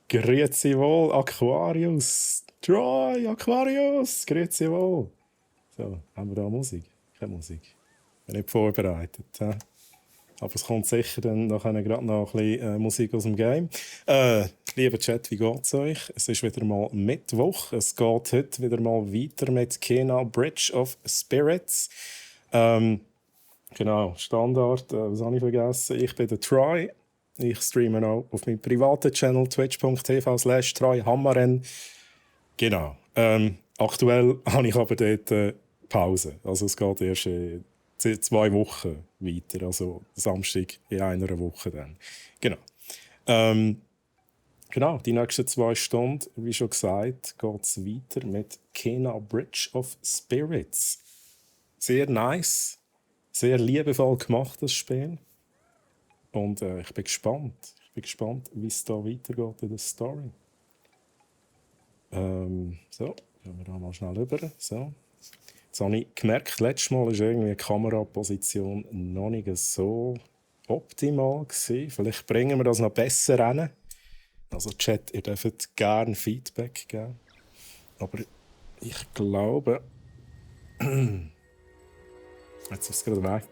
Grüezi wohl, Aquarius! Troy, Aquarius! Grüezi wohl! So, haben wir da Musik? Keine Musik. Bin nicht vorbereitet. Hä? Aber es kommt sicher dann nachher gerade noch ein bisschen Musik aus dem Game. Lieber Chat, wie geht's euch? Es ist wieder mal Mittwoch. Es geht heute wieder mal weiter mit Kena Bridge of Spirits. Genau, Standard, was habe ich vergessen? Ich bin der Troy. Ich streame auch auf meinem privaten Channel twitch.tv/TroyHammeren. Genau. Aktuell habe ich aber dort Pause. Also es geht erst 2 Wochen weiter. Also Samstag in einer Woche dann. Genau. Genau, die nächsten 2 Stunden, wie schon gesagt, geht es weiter mit Kena Bridge of Spirits. Sehr nice, sehr liebevoll gemacht, das Spiel. Und ich bin gespannt. Ich bin gespannt, wie es da weitergeht in der Story. So, gehen wir da mal schnell rüber. So. Jetzt habe ich gemerkt, letztes Mal war irgendwie die Kameraposition noch nicht so optimal gewesen. Vielleicht bringen wir das noch besser hin. Also Chat, ihr dürft gerne Feedback geben. Aber ich glaube... Jetzt ist es gerade weg.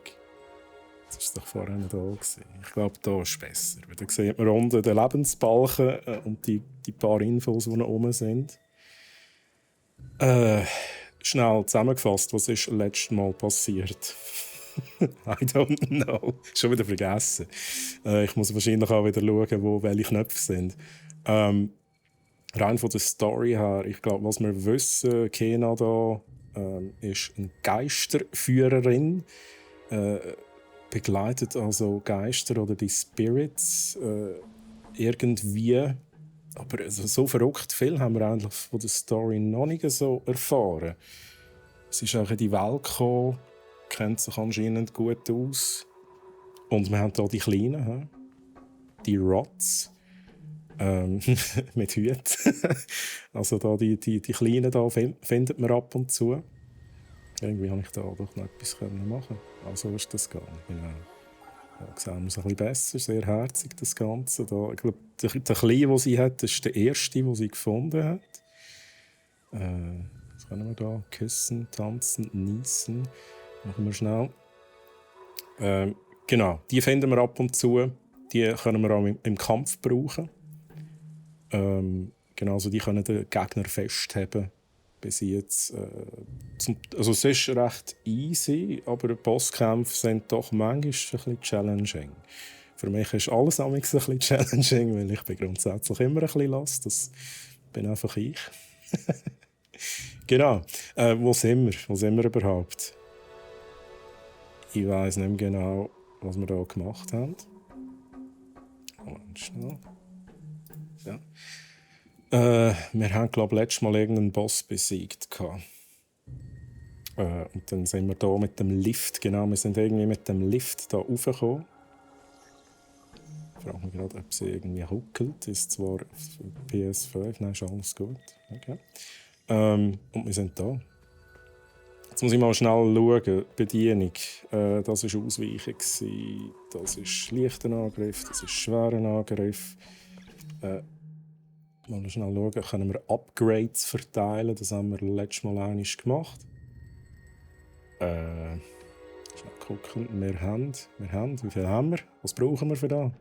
Jetzt war es doch vorher noch da gewesen. Ich glaube, da ist es besser. Weil da sieht man unten den Lebensbalken und die paar Infos, die noch oben sind. Schnell zusammengefasst, was ist letztes Mal passiert? I don't know. Schon wieder vergessen. Ich muss wahrscheinlich auch wieder schauen, welche Knöpfe sind. Rein von der Story her, ich glaube, was wir wissen, Kena da ist eine Geisterführerin. Begleitet also Geister oder die Spirits irgendwie. Aber also, so verrückt viel haben wir eigentlich von der Story noch nicht so erfahren. Es ist auch in die Welt gekommen, kennt sich anscheinend gut aus. Und wir haben hier die Kleinen, die Rots, mit Hüten. Also da die Kleinen da findet man ab und zu. Irgendwie habe ich da doch noch etwas machen. Also ist das gar nicht. Genau. Da sehen wir es ein bisschen besser, sehr herzig das Ganze. Da, ich glaube, der Kleine, den sie hat, ist der erste, den sie gefunden hat. Was können wir da? Küssen, tanzen, niesen. Machen wir schnell. Genau, die finden wir ab und zu. Die können wir auch im Kampf brauchen. Genau, also die können den Gegner festhalten. Bis jetzt. Also es ist recht easy, aber Bosskämpfe sind doch manchmal ein bisschen challenging. Für mich ist alles ein bisschen challenging, weil ich bin grundsätzlich immer ein bisschen lost. Das bin einfach ich. Genau. Wo sind wir? Wo sind wir überhaupt? Ich weiss nicht mehr genau, was wir da gemacht haben. Moment, schnell. Ja. Wir haben, glaube ich, letztes Mal irgendeinen Boss besiegt. Und dann sind wir da mit dem Lift, genau, wir sind irgendwie mit dem Lift da raufgekommen. Ich frage mich gerade, ob sie irgendwie ruckelt. Ist zwar PS5, nein, ist alles gut. Okay. Und wir sind da. Jetzt muss ich mal schnell schauen. Bedienung, das war Ausweichen. Das ist leichter Angriff, das ist schwerer Angriff. Mal schnell schauen, können wir Upgrades verteilen? Das haben wir letztes Mal einmal gemacht. Schnell gucken, wir haben, wie viel haben wir? Was brauchen wir für das?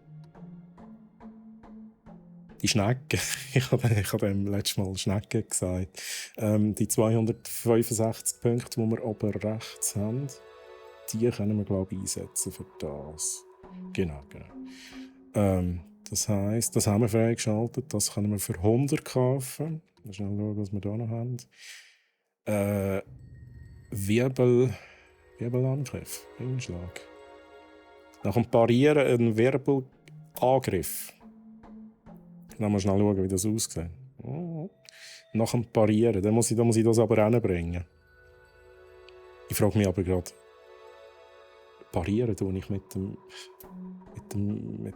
Die Schnecke. Ich habe dem letztes Mal Schnecke gesagt. Die 265 Punkte, die wir oben rechts haben, die können wir, glaube ich, einsetzen für das. Genau. Das heisst, das haben wir freigeschaltet. Das können wir für 100 kaufen. Mal schnell schauen, was wir da noch haben. Wirbelangriff. Einschlag. Nach dem Parieren ein Wirbelangriff. Dann mal schnell schauen, wie das aussieht. Oh. Nach dem Parieren. Dann muss ich das aber hinbringen. Ich frage mich aber gerade, parieren tue ich mit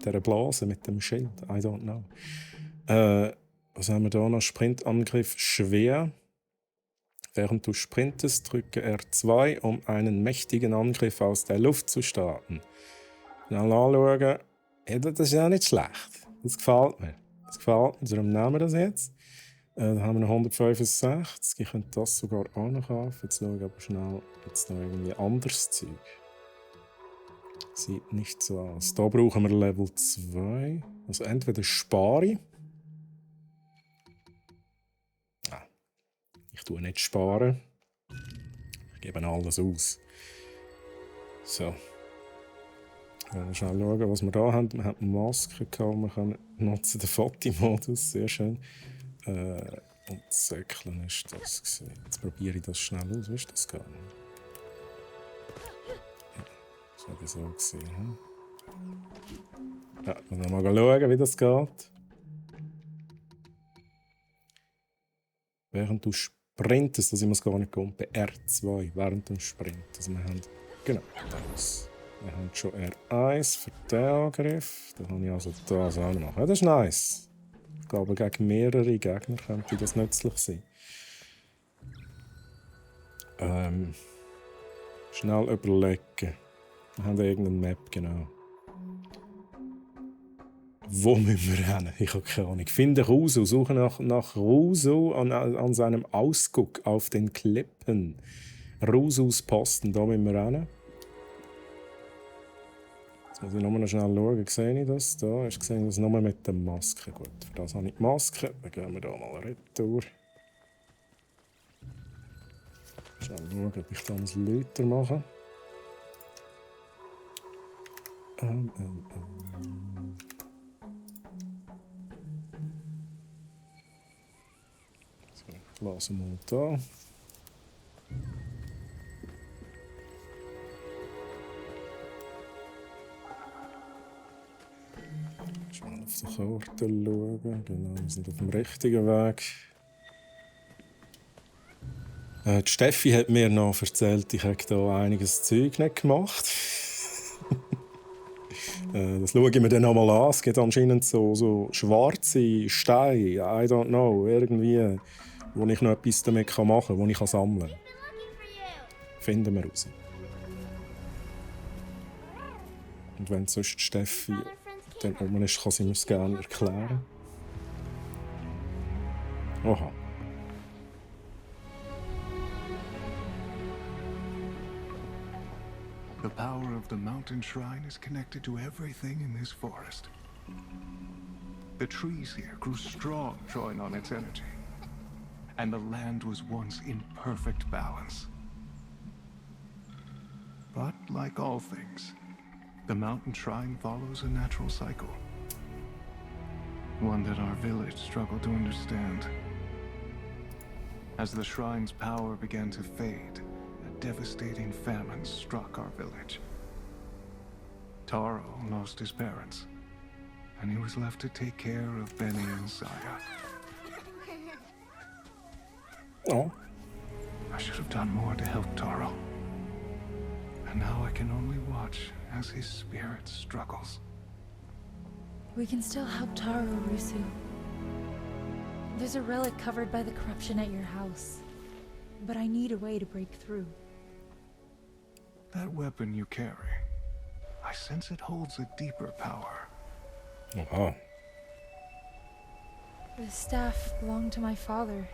dieser Blase, mit dem Schild? I don't know. Was haben wir da noch? Sprintangriff schwer. Während du sprintest, drücke R2, um einen mächtigen Angriff aus der Luft zu starten. Schnell anschauen. Ja, das ist ja nicht schlecht. Das gefällt mir. Das gefällt mir, darum nehmen wir das jetzt. Dann haben wir noch 165. Ich könnte das sogar auch noch kaufen. Jetzt schaue ich aber schnell, jetzt noch irgendwie anderes Zeug. Sieht nicht so aus. Da brauchen wir Level 2. Also entweder spare ich. Ich tue nicht sparen. Ich gebe alles aus. So. Wir schnell schauen, was wir da haben. Wir haben eine Maske gehabt, wir können nutzen den Fotomodus, sehr schön. Und Säckchen ist das gewesen. Jetzt probiere ich das schnell aus. Wie ist das gegangen? Ja, das war so gewesen. Hm? Ja, dann mal schauen, wie das geht. Während du sprintest, also ich muss gar nicht kommen, bei R2, während du sprintest. Also wir haben, genau, das. Wir haben schon R1 für den Angriff. Da kann ich also das auch noch machen. Ja, das ist nice. Ich glaube, gegen mehrere Gegner könnte das nützlich sein. Schnell überlegen. Wir haben irgendeine Map, genau. Wo müssen wir hin? Ich habe keine Ahnung. Finde Rusu. Suche nach Rusu an seinem Ausguck auf den Klippen. Rusus Posten, da müssen wir hin. Jetzt muss ich nochmal schnell schauen. Sehe ich das? Da ist gesehen, das nur mit der Maske. Gut, für das habe ich die Maske. Dann gehen wir da mal retour. Schnell schauen, ob ich da ein Lüter mache. So, lassen wir mal da. Schnell auf die Karte schauen. Genau, wir sind auf dem richtigen Weg. Die Steffi hat mir noch erzählt, ich habe hier einiges Zeug nicht gemacht. Das schaue ich mir dann nochmal an. Es gibt anscheinend so schwarze Steine, I don't know, irgendwie, wo ich noch etwas damit machen kann, wo ich sammeln kann. Finden wir raus. Und wenn sonst Steffi dann oben ist, kann sie mir es gerne erklären. Oha. The power of the mountain shrine is connected to everything in this forest. The trees here grew strong, drawing on its energy. And the land was once in perfect balance. But like all things, the mountain shrine follows a natural cycle. One that our village struggled to understand. As the shrine's power began to fade, devastating famine struck our village. Taro lost his parents, and he was left to take care of Benny and Saya. Oh. I should have done more to help Taro. And now I can only watch as his spirit struggles. We can still help Taro, Rusu. There's a relic covered by the corruption at your house. But I need a way to break through. That weapon you carry, I sense it holds a deeper power. Oha. The staff belonged to my father.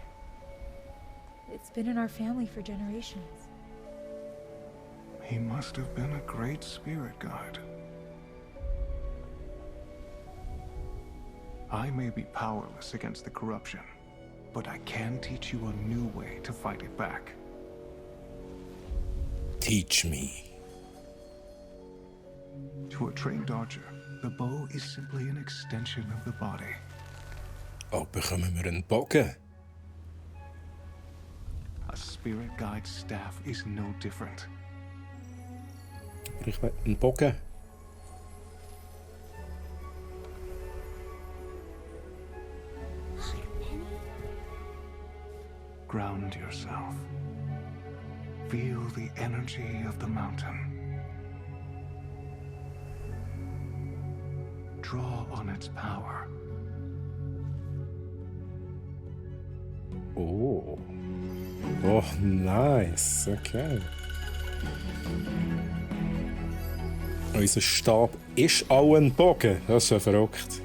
It's been in our family for generations. He must have been a great spirit guide. I may be powerless against the corruption, but I can teach you a new way to fight it back. Teach me. To a trained archer, the bow is simply an extension of the body. Oh, bekommen wir einen Bogen? A spirit guide's staff is no different. Ich will einen Bogen. Ground yourself. Feel the energy of the mountain. Draw on its power. Oh. Oh, nice. Okay. Unser Stab ist auch ein Bogen. Das ist ja verrückt.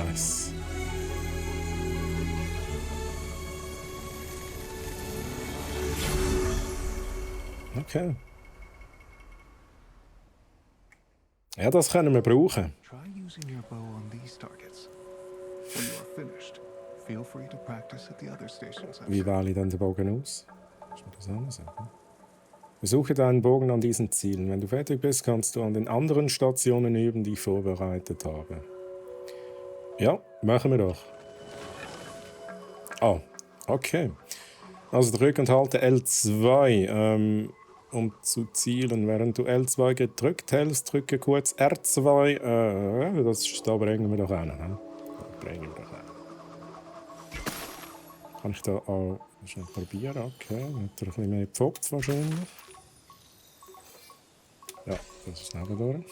Nice. Okay. Ja, das können wir brauchen. Try using your bow on these targets. When you are finished, feel free to practice at the other stations. Wie wähle ich dann den Bogen aus? Ist mir das anders sagen? Versuche deinen Bogen an diesen Zielen. Wenn du fertig bist, kannst du an den anderen Stationen üben, die ich vorbereitet habe. Ja, machen wir doch. Ah, okay. Also drück und halte L2, um zu zielen. Während du L2 gedrückt hältst, drücke kurz R2. Da bringen wir doch hin. Ne? Bringen wir doch hin. Kann ich da auch schon probieren? Okay, hat er ein bisschen mehr Pfropf wahrscheinlich. Ja, das ist nebendurch.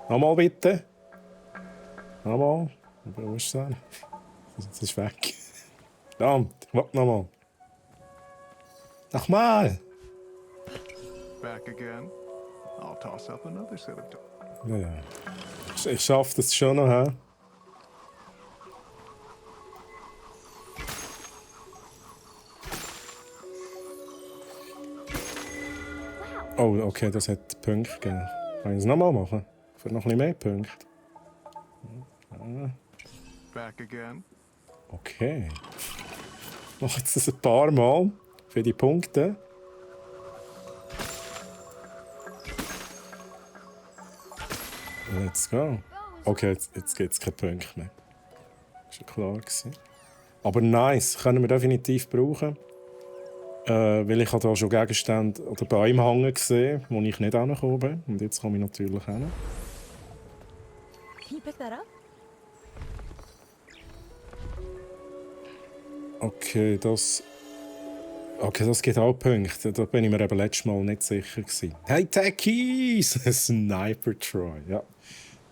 Nochmal bitte. Nochmal. Wo ist es? Das ist weg. Verdammt, warte nochmal. Nochmal! Back again. I'll toss up another set of doors. Ja. Ich schaffe das schon noch, hä? Oh, okay, das hat Punkte gegeben. Kann ich es nochmal machen? Für noch ein bisschen mehr Punkte. Ja. Back again. Okay. Ich mache jetzt das ein paar Mal für die Punkte. Let's go. Okay, jetzt gibt es keine Punkte mehr. Das war klar gewesen. Aber nice, können wir definitiv brauchen. Weil ich da schon Gegenstände oder Bäume hängen gesehen, wo ich nicht hingekommen bin. Und jetzt komme ich natürlich hin. Can you pick that up? Okay, das gibt auch Punkte. Da bin ich mir eben letztes Mal nicht sicher gewesen. Hey Techies! Sniper Troy, ja.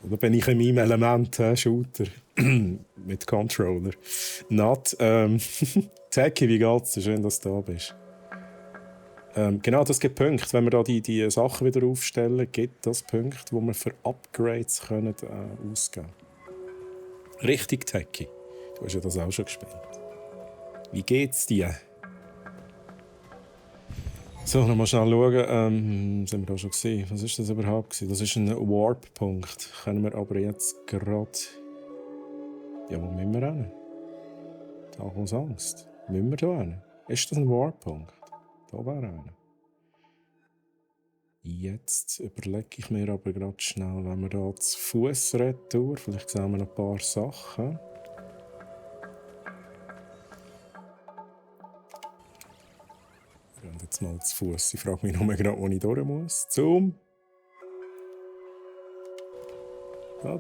Da bin ich in meinem Element, Shooter. Mit Controller. Not. Techie, wie geht's? Schön, dass du da bist. Genau, das gibt Punkte. Wenn wir da die Sachen wieder aufstellen, gibt das Punkte, die wir für Upgrades können, ausgeben können. Richtig, Techie. Du hast ja das auch schon gespielt. Wie geht's dir? So, nochmal schnell schauen. Sind wir da schon gesehen? Was ist das überhaupt gewesen? Das ist ein Warp-Punkt. Können wir aber jetzt gerade... Ja, wo müssen wir hin? Da kommt Angst. Müssen wir da hin? Ist das ein Warp-Punkt? Da wäre einer. Jetzt überlege ich mir aber gerade schnell, wenn wir da zu Fuß retour, vielleicht sehen wir noch ein paar Sachen. Wir gehen jetzt mal zu Fuß. Ich frage mich nur gerade, wo ich durch muss. Zoom! Da.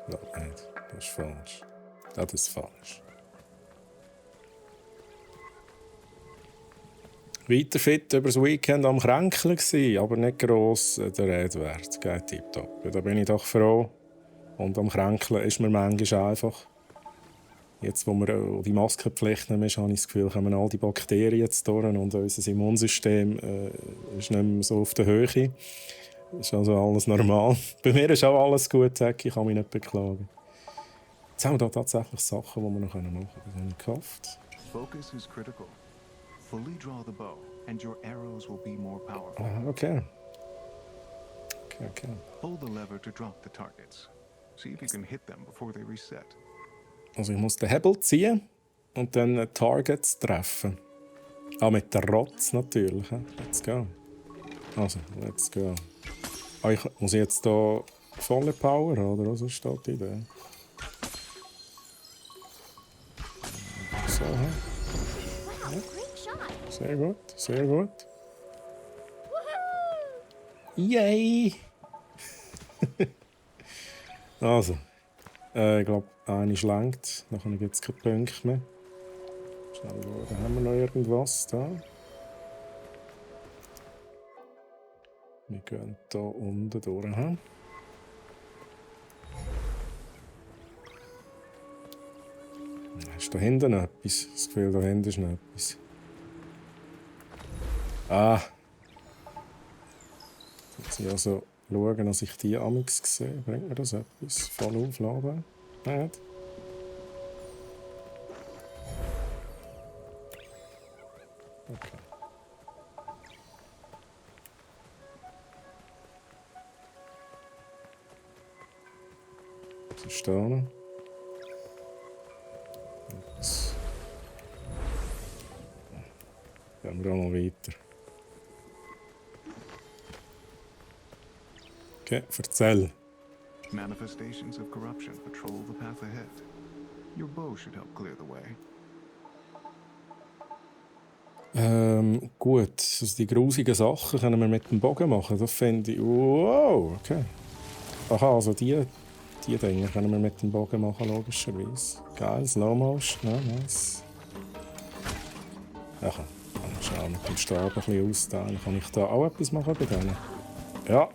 Nein, das ist falsch. Das ist falsch. Weiter fit über das Weekend am Kränkeln gsi, aber nicht gross der Rede wert. Geht tipptopp. Ja, da bin ich doch froh. Und am Kränkeln ist mir manchmal einfach. Jetzt, wo wir die Maskenpflicht haben, habe ich das Gefühl, kommen all die Bakterien jetzt durch und unser Immunsystem ist nicht mehr so auf der Höhe. Ist also alles normal. Bei mir ist auch alles gut, ich kann mich nicht beklagen. Jetzt haben wir da tatsächlich Sachen, die wir noch machen können. Das habe ich gehofft. Focus is critical. Fully draw the bow, and your arrows will be more powerful. Okay. Pull the lever to drop the targets. See if you can hit them before they reset. Also ich muss den Hebel ziehen und dann Targets treffen. Ah, mit der Rotz natürlich. Let's go. Also, let's go. Ah, muss ich jetzt hier volle Power, oder? Was ist da die Idee? So, Sehr gut, sehr gut. Yay! Also, ich glaube, eine schlankt. Nachher gibt es keine Punkte mehr. Schnell schauen, haben wir noch irgendwas da? Wir gehen hier unten durch. Ist da hinten noch etwas? Das Gefühl, da hinten ist noch etwas. Ah! Jetzt sind also schauen, dass ich die amix sehe. Bringt mir das etwas? Voll aufladen? Nicht? Okay. Was ist da noch? Jetzt gehen wir auch mal weiter. Okay, erzähl. Manifestations of corruption patrol the path ahead. Your bow should help clear the way. Gut, also die grusigen Sachen können wir mit dem Bogen machen. Das fände ich. Wow, okay. Aha, also die Dinge können wir mit dem Bogen machen, logischerweise. Geil, Slow Motion, ja, nice. Ja, kann ich auch mit dem Stab ein bisschen austeilen. Kann ich da auch etwas machen bei denen? Ja.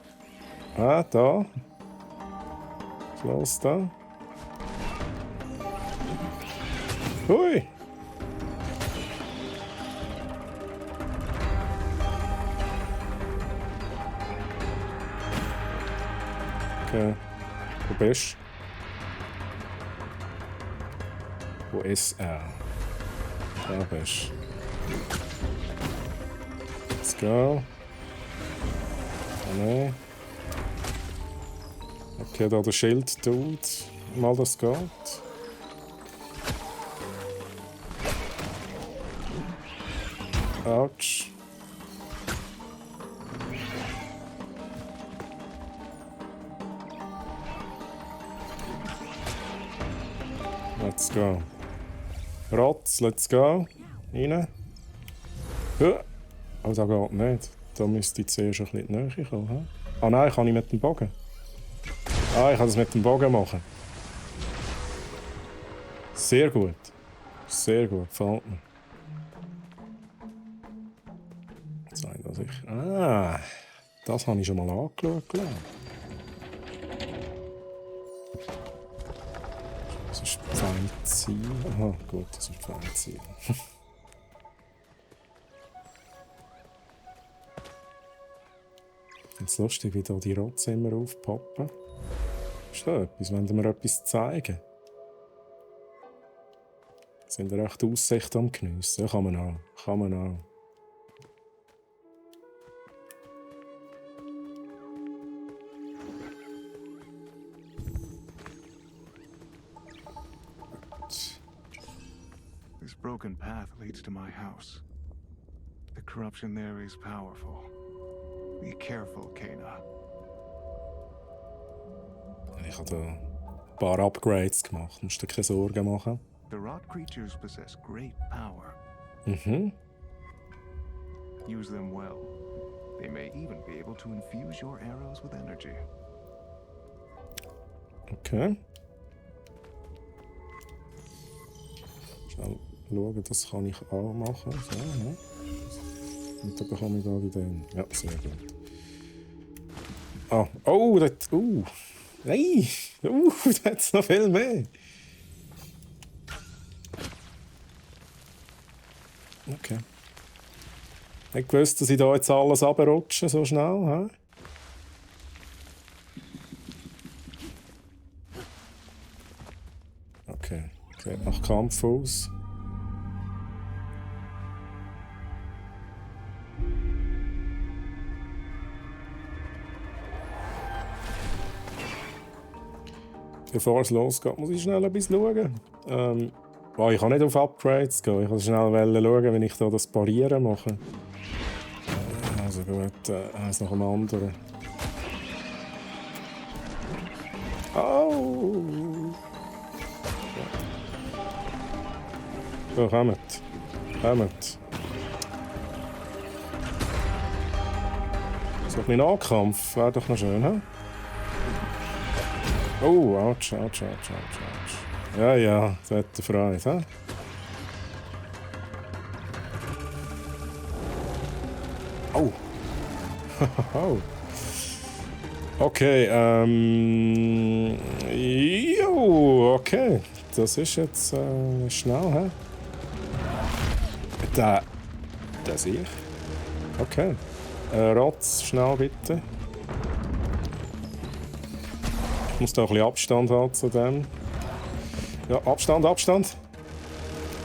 Ah, da. Was los da? Hui! Okay. Wo bist du? Wo ist er? Da bist du. Let's go. Oh nein. Okay, da der Schild tut. Mal das geht. Autsch. Let's go. Rotz, let's go. Rein. Oh, das geht nicht. Da müsste ich zuerst ein bisschen in die Nähe kommen. He? Ah nein, kann ich mit dem Bogen. Ah, ich kann das mit dem Bogen machen. Sehr gut. Sehr gut, gefällt mir. Zeig das ich. Ah, das habe ich schon mal angeschaut, glaube ich. Das ist Pfeilziel. Aha, gut, das ist Pfeilziel. Ich finde es lustig, wie da die Rotze immer aufpoppen. Ist da etwas? Wollen wir etwas zeigen? Sind wir echt Aussicht am Geniessen? Ja, kann man auch. Kann man auch. This broken path leads to my house. The corruption there is powerful. Be careful, Kena. Ich habe da ein paar Upgrades gemacht. Musst dir keine Sorgen machen. The rot creatures possess great power. Mhm. Use them well. They may even be able to infuse your arrows with energy. Okay. Schnell schauen, das kann ich auch machen. So, ja. Und dann bekomme ich gerade den. Ja, sehr gut. Ah, oh, das. Nein! Da hat es noch viel mehr. Okay. Ich wusste, dass ich da jetzt alles runterrutsche, so schnell. He? Okay, sieht nach Kampf aus. Bevor es losgeht, muss ich schnell etwas schauen. Ich kann nicht auf Upgrades gehen. Ich kann schnell schauen, wenn ich da das Parieren mache. Also gut, eins nach dem anderen. Au! So, kommt. Kommt. So ein bisschen Nahkampf wäre doch noch schön, hä? Oh, ouch. Ja, das hat er Freude, hä? Oh. Okay, okay. Das ist jetzt schnell, hä? Das sehe ich. Okay. Rotz, schnell bitte. muss da ein bisschen Abstand haben zu dem. Ja, Abstand, Abstand.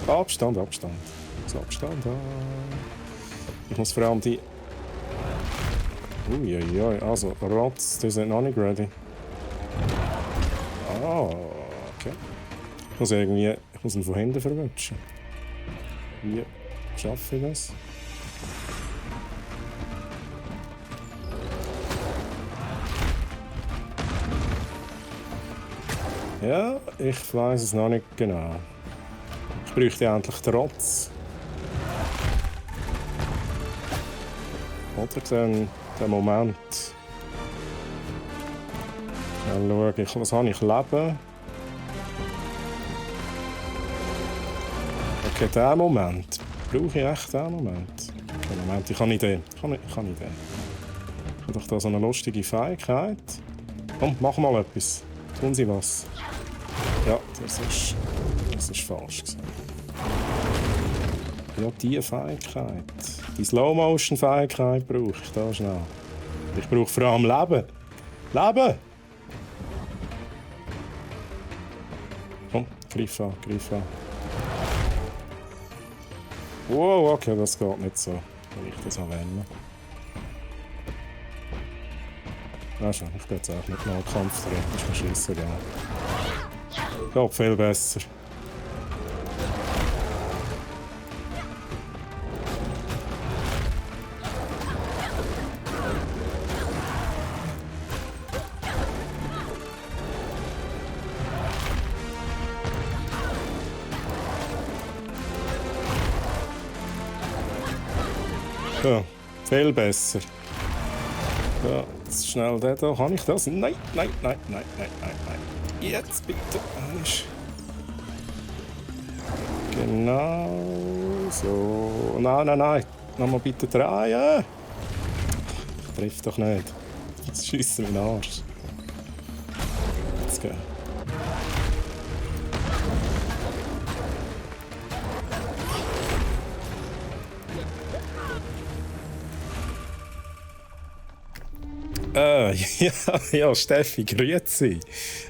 Abstand, Abstand. So, Abstand. Ich muss vor allem die... Uiuiui, also Rotz, die sind noch nicht ready. Ah, okay. Ich muss ihn von hinten verwünschen. Wie schaffe ich das? Ja, ich weiß es noch nicht genau. Ich bräuchte endlich Trotz. Oder den Moment. Dann schaue ich, was habe ich? Leben. Okay, diesen Moment. Brauche ich echt diesen Moment? Okay, Moment, ich habe eine Idee. Ich habe doch da so eine lustige Fähigkeit. Komm, mach mal etwas. Tun Sie was. Ja, das ist falsch gesagt. Ja, diese Fähigkeit. Die Slow-Motion-Fähigkeit brauche ich da schnell. Ich brauche vor allem Leben. Leben! Komm, greif an, greif an. Wow, okay, das geht nicht so, wenn ich das anwende. Ja schon, ich gehe jetzt auch mit Nahkampf drin, ist mir scheissegal. Geht viel besser. Ja, viel besser. Ja, jetzt schnell den da. Kann ich das? Nein, nein, nein, nein, nein, nein, nein. Jetzt bitte. Genau so. Nein, nein, nein. Nochmal bitte drehen. Ich treffe doch nicht. Das schießt mir in den Arsch. Jetzt gehen. Ja, Steffi, grüezi.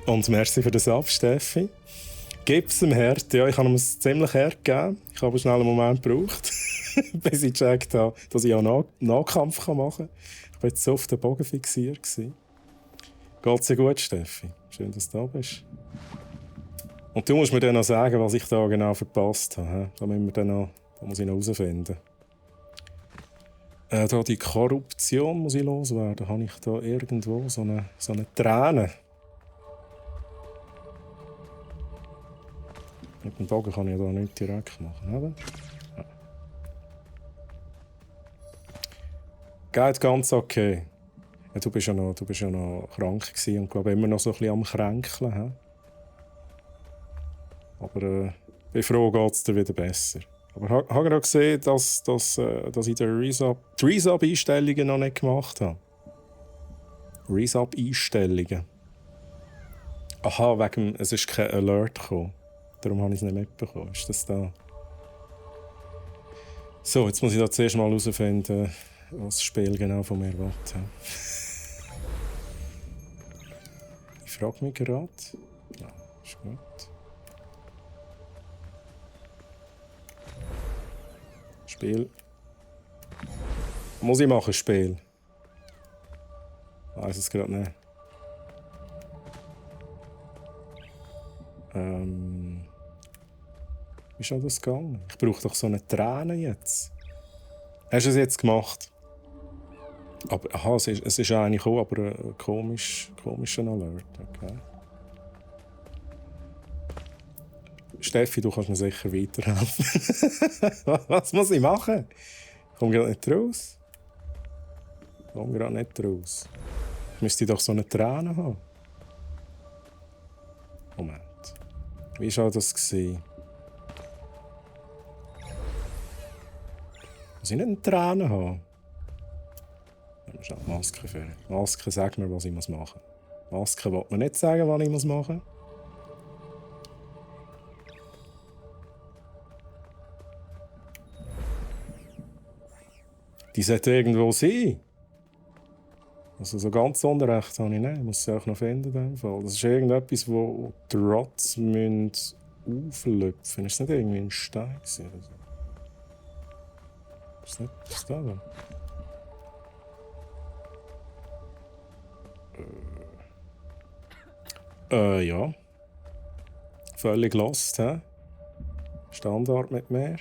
Und merci für das Ab, Steffi. Gib's ihm Herd. Ja, ich habe ihm es ziemlich Herd gegeben. Ich habe schnell einen Moment gebraucht, bis ich gecheckt habe, dass ich auch Nahkampf machen kann. Ich war jetzt so auf den Bogen fixiert. Geht's dir gut, Steffi? Schön, dass du da bist. Und du musst mir dann noch sagen, was ich da genau verpasst habe. Da muss ich noch herausfinden. Da die Korruption muss ich loswerden. Habe ich da irgendwo so eine Träne? Mit dem Bogen kann ich da nicht direkt machen, oder? Ja. Geht ganz okay. Ja, du bist ja noch krank gewesen und glaube immer noch so ein bisschen am Kränkeln. He? Aber bei froh geht es dir wieder besser. Aber habe gerade gesehen, dass ich die Resub-Einstellungen noch nicht gemacht habe. Resub-Einstellungen. Aha, es ist kein Alert gekommen. Darum habe ich es nicht mitbekommen. Ist das da? So, jetzt muss ich da zuerst mal herausfinden, was das Spiel genau von mir will. Ich frage mich gerade. Ja, ist gut. Spiel. Muss ich machen, Spiel? Ich weiss es gerade nicht. Wie ist das gegangen? Ich brauche doch so eine Träne jetzt. Hast du es jetzt gemacht? Aber, aha, es ist eigentlich auch, aber ein komischer Alert. Okay. Steffi, du kannst mir sicher weiterhelfen. Was muss ich machen? Ich komme gerade nicht raus. Ich müsste doch so eine Träne haben. Moment. Wie war das? Muss ich nicht eine Träne haben? Ich muss Maske für. Maske, sag mir, was ich machen muss. Maske will mir nicht sagen, was ich machen muss. Die sollte irgendwo sein. Also so ganz unrecht habe ich nicht. Ich muss sie auch noch finden in dem Fall. Das ist irgendetwas, wo die Rots auflöpfen müssen. Ist es nicht irgendwie ein Stein gewesen oder so? Ist es nicht das da? Ja. Völlig lost, hä? Standard mit mehr.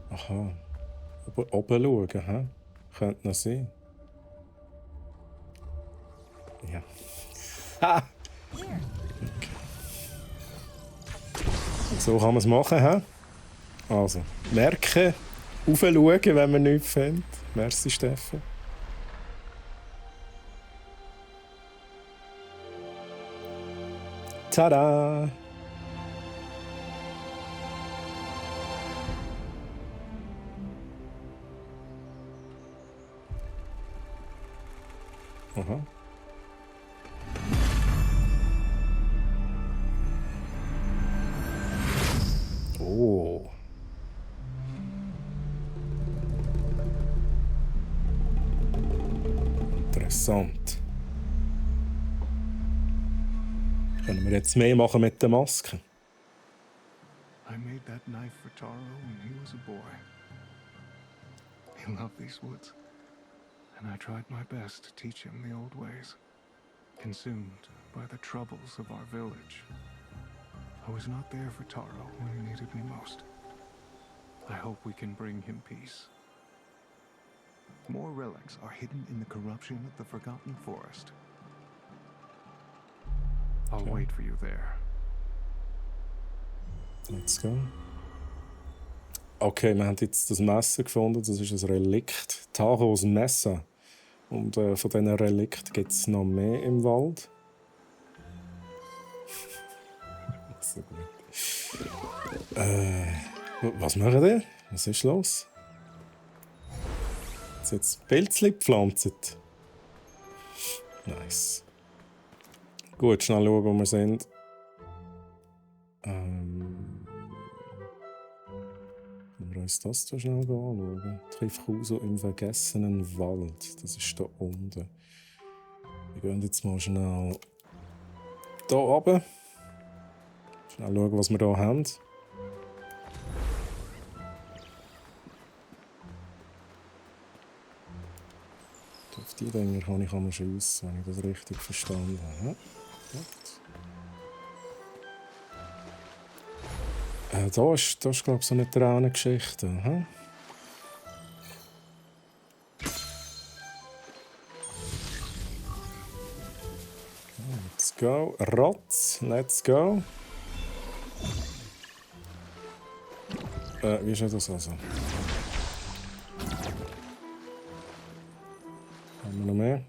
Aha. Oben schauen, hä? Könnte noch sein. Ja. Ha! Okay. So kann man es machen, hä? Also, merken, raufschauen, wenn man nichts findet. Merci, Steffen. Tada! Aha. Oh. Interessant. Können wir jetzt mehr machen mit der Maske? I made that knife for Taro when he was a boy. He loved these woods, and I tried my best to teach him the old ways. Consumed by the troubles of our village, I was not there for Taro when he needed me most. I hope we can bring him peace. More relics are hidden in the corruption of the Forgotten Forest. I'll wait for you there. Let's go. Okay, wir haben jetzt das Messer gefunden. Das ist ein Relikt. Taros Messer. Und von diesen Relikt gibt es noch mehr im Wald. So gut. Was machen wir? Was ist los? Jetzt Pilzchen gepflanzt. Nice. Gut, schnell schauen, wo wir sind. Wir uns das hier schnell anschauen. Triffhuso im vergessenen Wald. Das ist da unten. Wir gehen jetzt mal schnell hier runter. Schnell schauen, was wir hier haben. Auf die Dinger kann ich einmal schiessen, wenn ich das richtig verstanden habe. Da ist glaube ich, so eine Tränengeschichte. Hm? Let's go. Rotz, let's go. Wie ist das also? Haben wir noch mehr?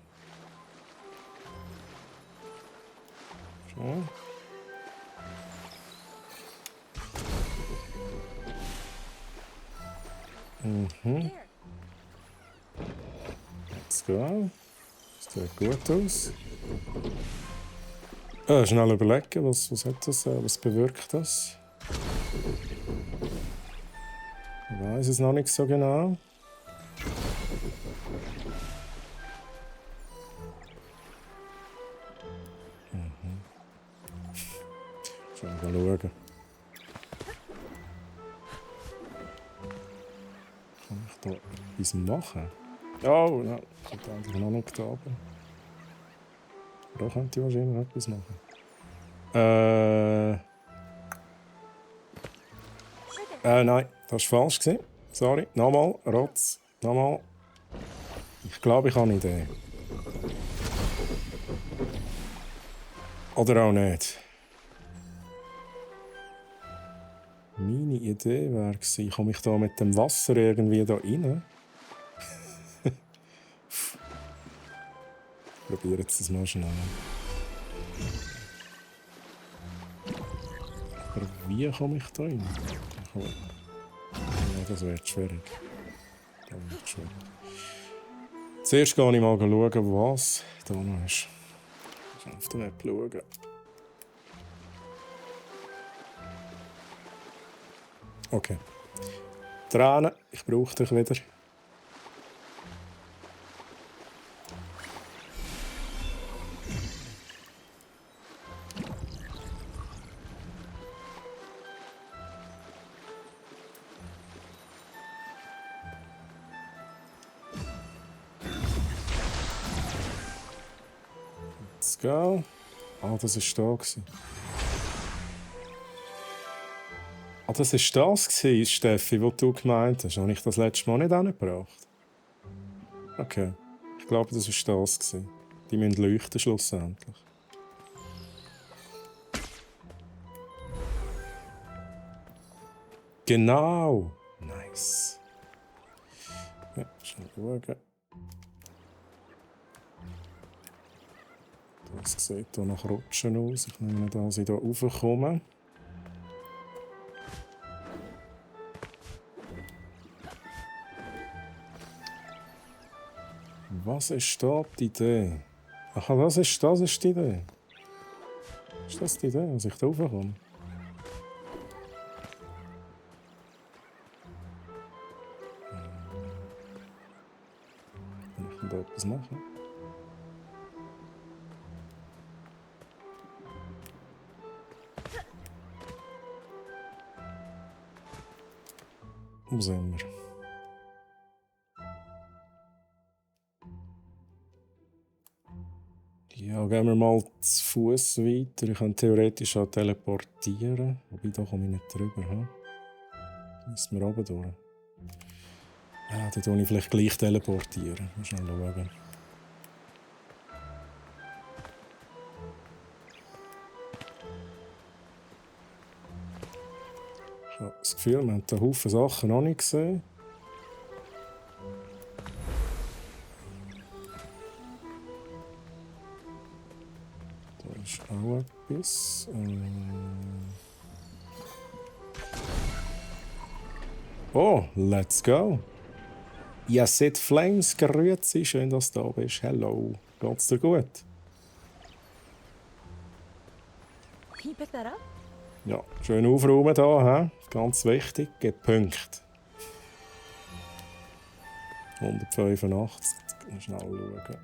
So. Mhm. Let's go. Das sieht gut aus. Schnell überlegen, was hat das, was bewirkt das? Ich weiß es noch nicht so genau. Mal schauen. Kann ich da etwas machen? Oh, nein, ich bin eigentlich noch nicht da oben. Da könnte ich wahrscheinlich etwas machen. Nein, das war falsch gewesen. Sorry. Nochmal, Rotz. Nochmal. Ich glaube, ich habe eine Idee. Oder auch nicht. Meine Idee wäre gewesen, komme ich da mit dem Wasser irgendwie da rein? Ich probiere jetzt das mal schnell. Aber wie komme ich da rein? Ja, das wird schwierig. Zuerst gehe ich mal schauen, was da noch ist. Ich kann auf der Map schauen. Okay. Tränen, ich brauche dich wieder. Let's go. Ah, das war da. Ah, das war das, Steffi, was du gemeint hast. Habe ich das letzte Mal nicht angebracht? Okay. Ich glaube, das war das. Die müssen leuchten schlussendlich. Genau. Nice. Ja, schnell schauen. Das sieht hier nach Rutschen aus. Ich nehme an, dass ich hier raufkomme. Was ist da die Idee? Aha, das ist die Idee. Ist das die Idee, dass ich da raufkomme? Kann ich denn da etwas machen? Wo sind wir? Ja, gehen wir mal zu Fuß weiter. Ich kann theoretisch auch teleportieren. Wobei, da komme ich nicht drüber. Hm? Müssen wir runter durch. Ja, dann tue ich vielleicht gleich teleportieren. Mal schnell schauen. Ich habe das Gefühl, wir haben einen Haufen Sachen noch nicht gesehen. Da ist auch etwas. Oh, let's go! Ja, Sid Flames, grüezi, schön, dass du da bist. Hello, geht's dir gut? Can you pick that up? Ja, schön aufräumen hier, he? Ganz wichtig, gepunkt. 185, schnell schauen.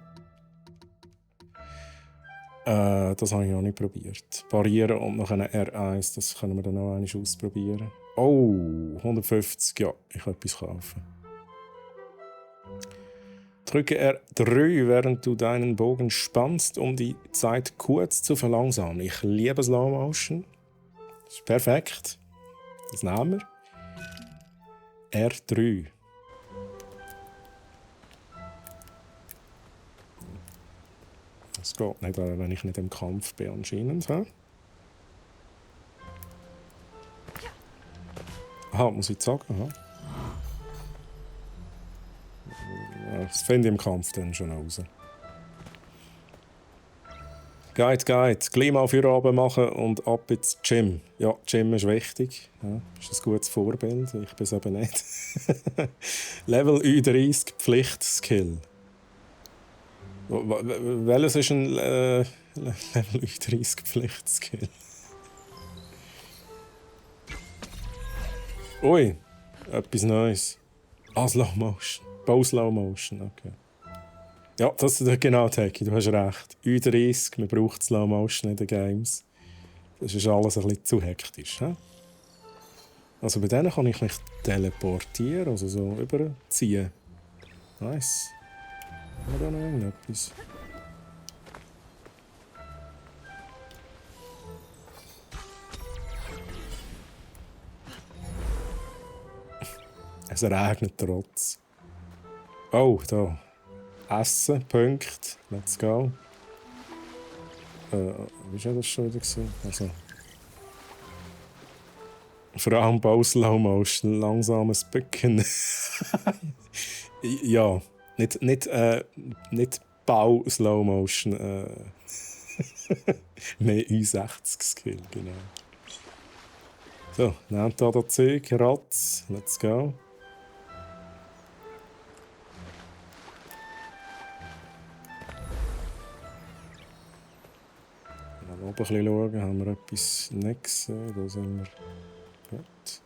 Das habe ich noch nicht probiert. Parieren und noch eine R1, das können wir dann noch einmal ausprobieren. Oh, 150, ja, ich kann etwas kaufen. Drücke R3, während du deinen Bogen spannst, um die Zeit kurz zu verlangsamen. Ich liebe Slow Motion. Das ist perfekt. Das nehmen wir. R3. Das geht nicht, wenn ich nicht im Kampf bin anscheinend. He? Aha, muss ich sagen. He? Ja, das finde ich im Kampf dann schon raus. Geht. Gleich mal Feierabend machen und ab ins Gym. Ja, Gym ist wichtig. Ja, ist ein gutes Vorbild. Ich bin es eben nicht. Level 30 Pflichtskill. Welches ist ein Level 30 Pflichtskill? Ui, etwas Neues. Ah, Slow Motion. Bow Slow Motion, okay. Ja, das ist genau, Teki, du hast recht. U30, man braucht Slow Motion in den Games. Das ist alles ein bisschen zu hektisch. He? Also bei denen kann ich mich teleportieren, also so überziehen. Nice. Haben wir da noch irgendetwas? Es regnet trotz. Oh, da. Essen, Punkt. Let's go. Wie war das schon wieder? Also. Vor allem Bau Slow Motion, langsames Bücken. Ja, nicht Bau Slow Motion. Mehr U60 Skill, genau. So, nehmt da das Zeug, Ratz. Let's go. Mal oben ein bisschen schauen, haben wir etwas nicht gesehen? Da sind wir. Gut.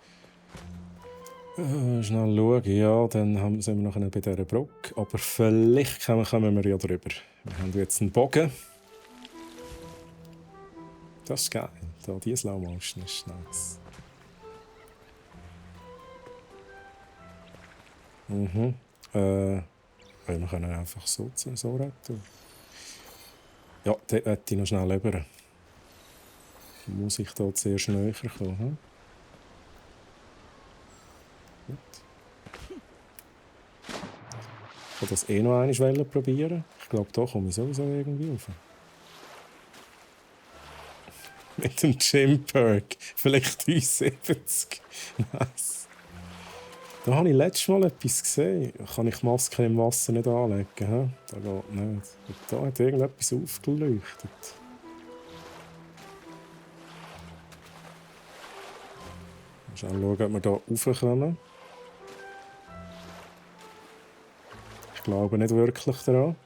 Schnell schauen, ja, dann sind wir noch bei dieser Brücke. Aber vielleicht kommen wir ja drüber. Wir haben jetzt einen Bogen. Das ist geil. Da, die Slow Motion ist nice. Wir können einfach so retten. Ja, dort hätte ich noch schnell rüber. Muss ich da zuerst näher kommen? Hm? Gut. Ich wollte das noch einmal probieren. Ich glaube, da komme ich sowieso irgendwie rauf. Mit dem Gym Perk. Vielleicht 370. Nice. Da habe ich letztes Mal etwas gesehen. Kann ich die Maske im Wasser nicht anlegen? He? Da geht nicht. Und da hat irgendetwas aufgeleuchtet. Schauen, ob wir hier raufkommen. Ich glaube nicht wirklich daran.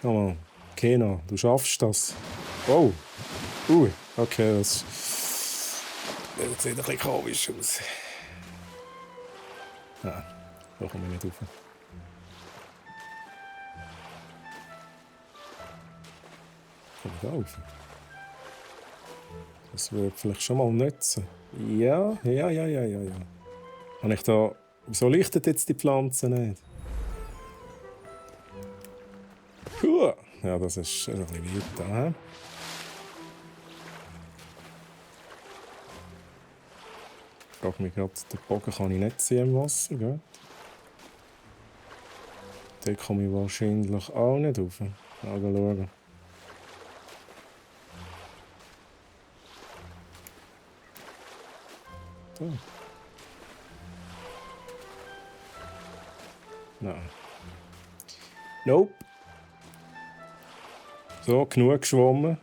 Komm mal. Kena, du schaffst das. Oh! Okay, das sieht ein bisschen komisch aus. Nein, da komme ich nicht rauf. Komme ich da rauf? Das würde vielleicht schon mal nützen. Ja. Habe ich da... Wieso leuchtet jetzt die Pflanze nicht? Puh. Ja, das ist ein bisschen weit da. Ich frage mich gerade, den Bogen kann ich nicht sehen im Wasser, gell? Da komme ich wahrscheinlich auch nicht rauf. Mal schauen. Da. Nein. Nope. So, genug geschwommen.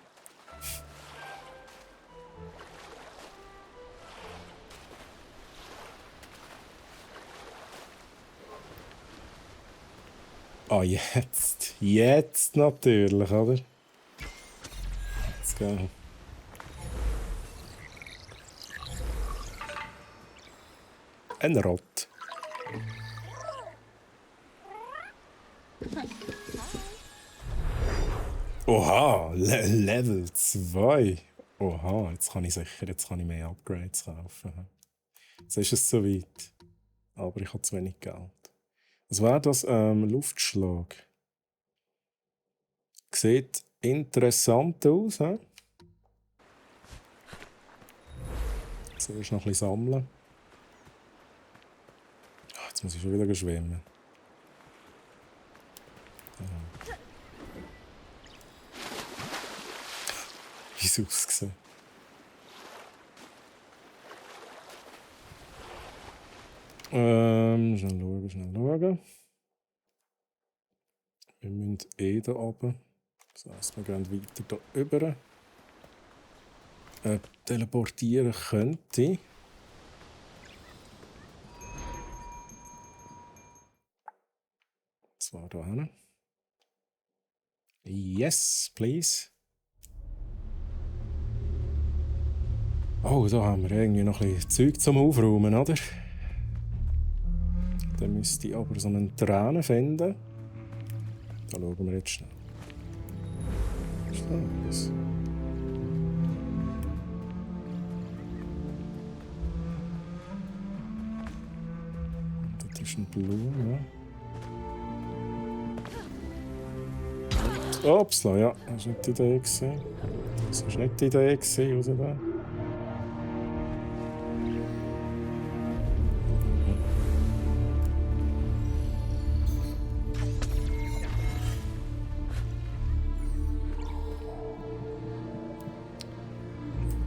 Ah, jetzt. Jetzt natürlich, oder? Let's go. Ein Rott. Oha, Level 2. Oha, jetzt kann ich mehr Upgrades kaufen. Jetzt ist es soweit. Aber ich habe zu wenig Geld. Was wäre das? Luftschlag. Sieht interessant aus, he? Zuerst noch ein bisschen sammeln. Ach, jetzt muss ich schon wieder schwimmen. Wie es aussieht. Schnell schauen. Wir müssen hier runter. Das heisst, wir gehen weiter hier rüber. Teleportieren könnte. Zwar hier hin. Yes, please. Oh, da haben wir irgendwie noch ein bisschen Zeug zum Aufräumen, oder? Dann müsste ich aber so einen Tränen finden. Da schauen wir jetzt schnell. Was ist das? Das ist eine Blume. Upsla, ja, das war nicht die Idee. Das war nicht die Idee, raus da.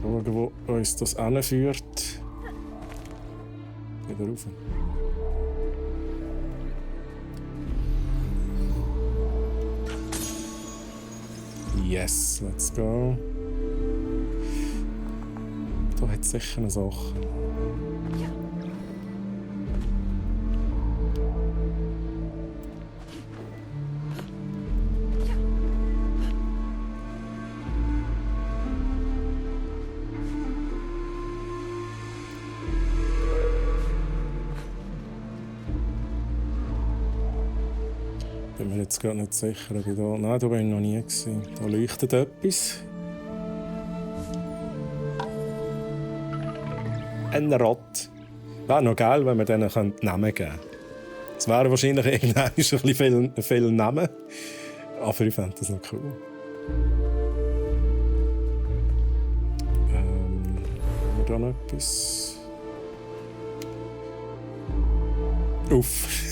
Schauen, wo uns das hinführt. Wieder rauf. Yes, let's go. Da hat es sicher eine Sache. Bin mir jetzt gerade nicht sicher, ob ich da... Nein, da bin ich noch nie gewesen. Da leuchtet etwas. Ein Rott. Wäre noch geil, wenn wir denen Namen geben könnten. Es wären wahrscheinlich irgendwann ein bisschen viel Namen. Aber ich fände das noch cool. Haben wir da noch etwas? Uff.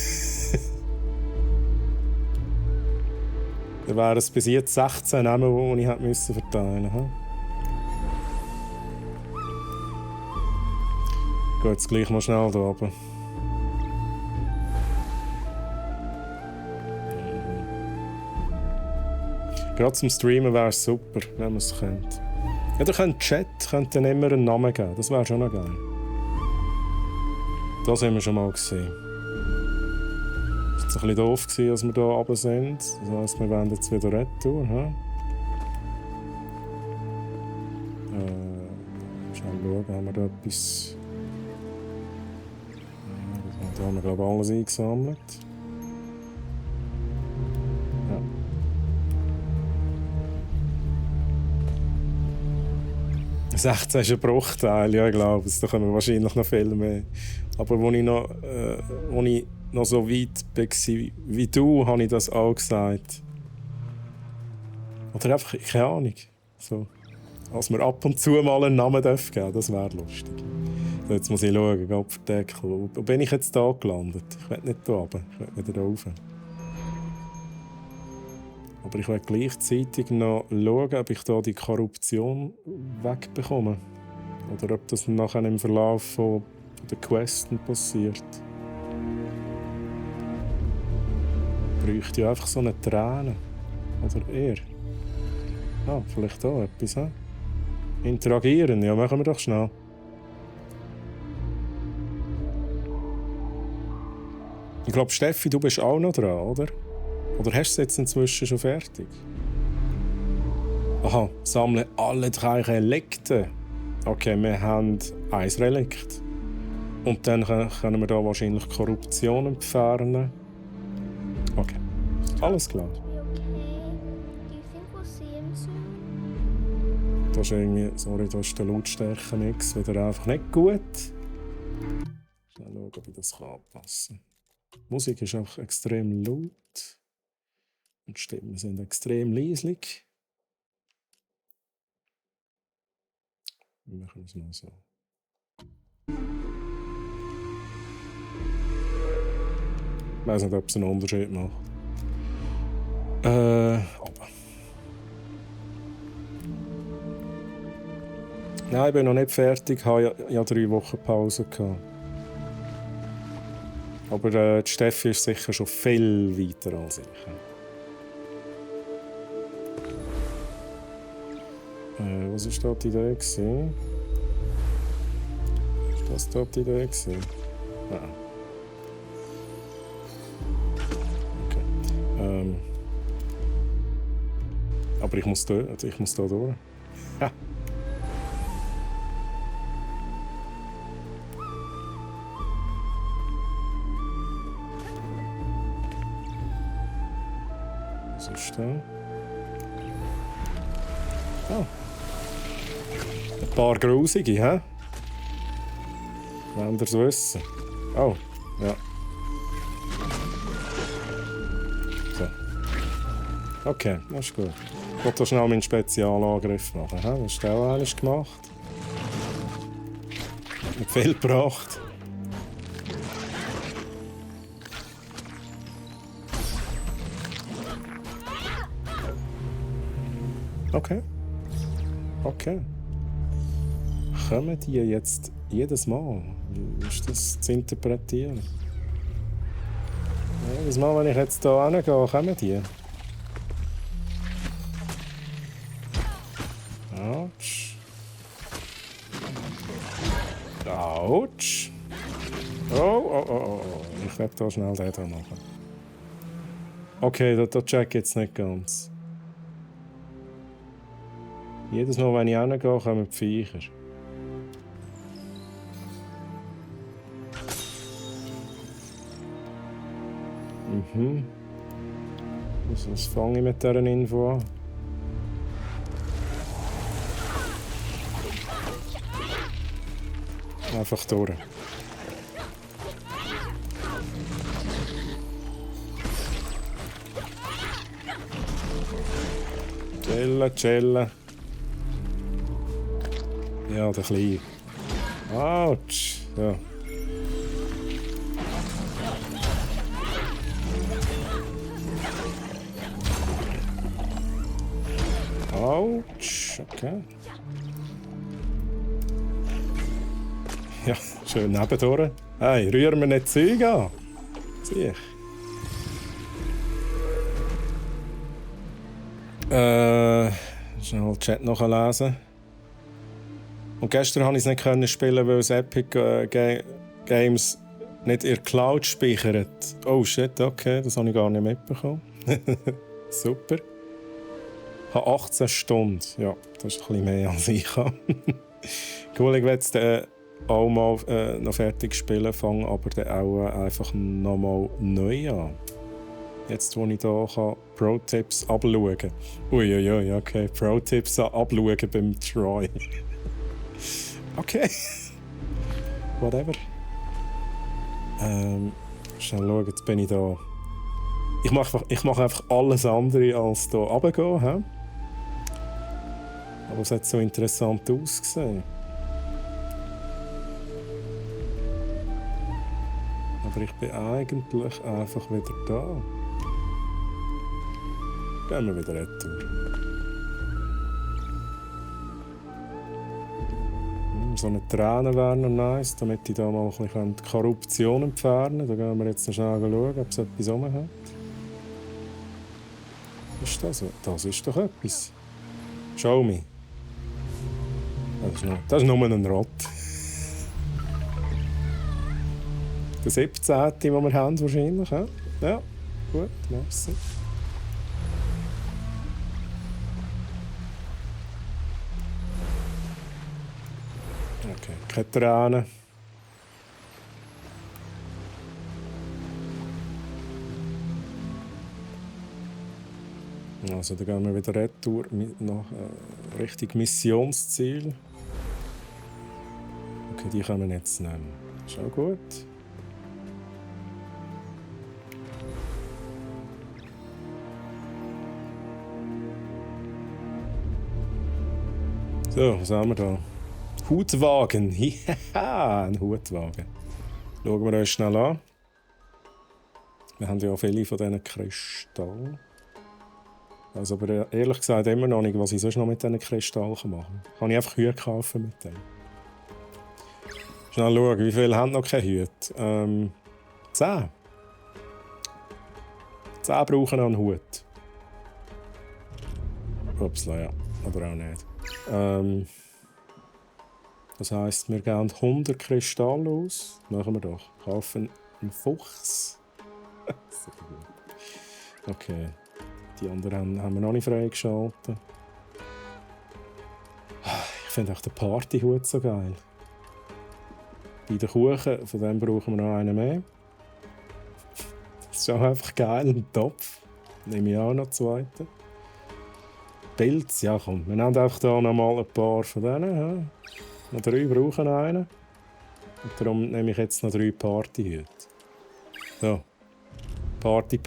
Da wären es bis jetzt 16 Namen, die ich verteilen musste. Ich gehe jetzt gleich mal schnell hier oben. Gerade zum Streamen wäre es super, wenn man es könnte. Ja, ihr könnt Chat dann immer einen Namen geben. Das wäre schon noch geil. Das haben wir schon mal gesehen. Es war ein bisschen doof, als wir hier oben sind. Das heisst, wir wollen jetzt wieder retour. Schnell schauen, haben wir da etwas... Da haben wir, glaube ich, alles eingesammelt. Ja. 16 ist ein Bruchteil, ja, ich glaube es. Da kommen wahrscheinlich noch viel mehr. Aber als ich noch so weit war wie du, habe ich das auch gesagt. Oder einfach, keine Ahnung. So. Als wir ab und zu mal einen Namen geben dürfen, das wäre lustig. So, jetzt muss ich schauen, Gott verdecken. Wo bin ich jetzt da gelandet? Ich will nicht hier runter, ich will wieder rauf. Aber ich will gleichzeitig noch schauen, ob ich da die Korruption wegbekomme. Oder ob das nachher im Verlauf von der Questen passiert. Bräuchte ja einfach so eine Träne. Oder eher. Ah, vielleicht da etwas, hä? Interagieren, ja, machen wir doch schnell. Ich glaube, Steffi, du bist auch noch dran, oder? Oder hast du es jetzt inzwischen schon fertig? Aha, sammle alle 3 Relikte. Okay, wir haben 1 Relikt. Und dann können wir da wahrscheinlich Korruption entfernen. Okay, alles klar. Das ist irgendwie, sorry, da ist der Lautstärke-Mix wieder einfach nicht gut. Schnell schauen, ob ich das anpassen kann. Die Musik ist einfach extrem laut. Und die Stimmen sind extrem leislich. Wir machen es mal so. Ich weiß nicht, ob es einen Unterschied macht. Aber. Nein, ich bin noch nicht fertig. Ich hatte ja 3 Wochen Pause gehabt. Aber die Steffi ist sicher schon viel weiter als ich. Was war da die Idee? Ist das da die Idee? Nein. Okay. Aber ich muss da durch. Ha. Was ist da? Oh. Ein paar grusige, hä? Wollt ihr es wissen? Oh, ja. So. Okay, das ist gut. Ich wollte schnell meinen Spezialangriff machen. Hä? Was hast du auch eigentlich gemacht? Nicht viel gebracht. Okay. Okay. Kommen die jetzt jedes Mal? Wie ist das zu interpretieren? Jedes Mal, wenn ich jetzt hier hingehe, kommen die. Autsch. Autsch. Oh. Ich werde hier schnell den hier machen. Okay, da check ich jetzt nicht ganz. Jedes Mal, wenn ich hingehe, kommen die Viecher. Was fange ich mit dieser Info an? Einfach durch. Chillen, chillen. Ja, der Kleine. Autsch. Ja. Autsch. Okay. Ja, schön nebendurch. Hey, rühren wir nicht Zeug an. Sieh. Schnell den Chat nachlesen. Und gestern konnte ich es nicht spielen, weil es Epic Games nicht in der Cloud speichert. Oh shit, okay, das habe ich gar nicht mitbekommen. Super. Ich habe 18 Stunden. Ja, das ist ein bisschen mehr als ich habe. Cool, ich werde jetzt auch mal noch fertig spielen, fange aber dann auch einfach nochmal neu an. Jetzt, wo ich hier Pro-Tipps abschauen kann. Uiuiui, okay. Pro-Tipps abschauen beim Troy. Okay. Whatever. Schnell schauen, jetzt bin ich da. Ich mache einfach alles andere als hier runtergehen. He? Aber es hat so interessant ausgesehen. Aber ich bin eigentlich einfach wieder da. Gehen wir wieder retour. So eine Träne wäre noch nice, damit ich da mal ein bisschen die Korruption entfernen kann. Da gehen wir jetzt noch schnell schauen, ob es etwas rum hat. Ist das so? Das ist doch etwas. Show me. Das ist nur ein Rott. Der 17. den wir haben wahrscheinlich. Ja, gut, merci. Okay, keine Tränen. Also, dann gehen wir wieder retour nach Richtung Missionsziel. Okay, die können wir jetzt nehmen. Ist auch gut. So, was haben wir da? Hutwagen. Ja, ein Hutwagen. Schauen wir uns schnell an. Wir haben ja auch viele von diesen Kristallen. Also, aber ehrlich gesagt immer noch nicht, was ich sonst noch mit diesen Kristallen machen kann. Kann ich einfach Hüte kaufen mit denen? Schnell schauen, wie viele haben noch keine Hüte? 10. 10 brauchen noch einen Hut. Upsla, ja. Aber auch nicht. Das heisst, wir geben 100 Kristalle aus. Machen wir doch. Kaufen einen Fuchs. Okay. Die anderen haben wir noch nicht freigeschaltet. Ich finde auch den Partyhut so geil. Bei den Kuchen, von dem brauchen wir noch einen mehr. Das ist auch einfach geil, ein Topf. Nehme ich auch noch einen zweiten. Pilz, ja komm, wir nehmen einfach hier noch mal ein paar von denen. Ja. Noch 3 brauchen einen. Und darum nehme ich jetzt noch 3 Partyhüte. So. Party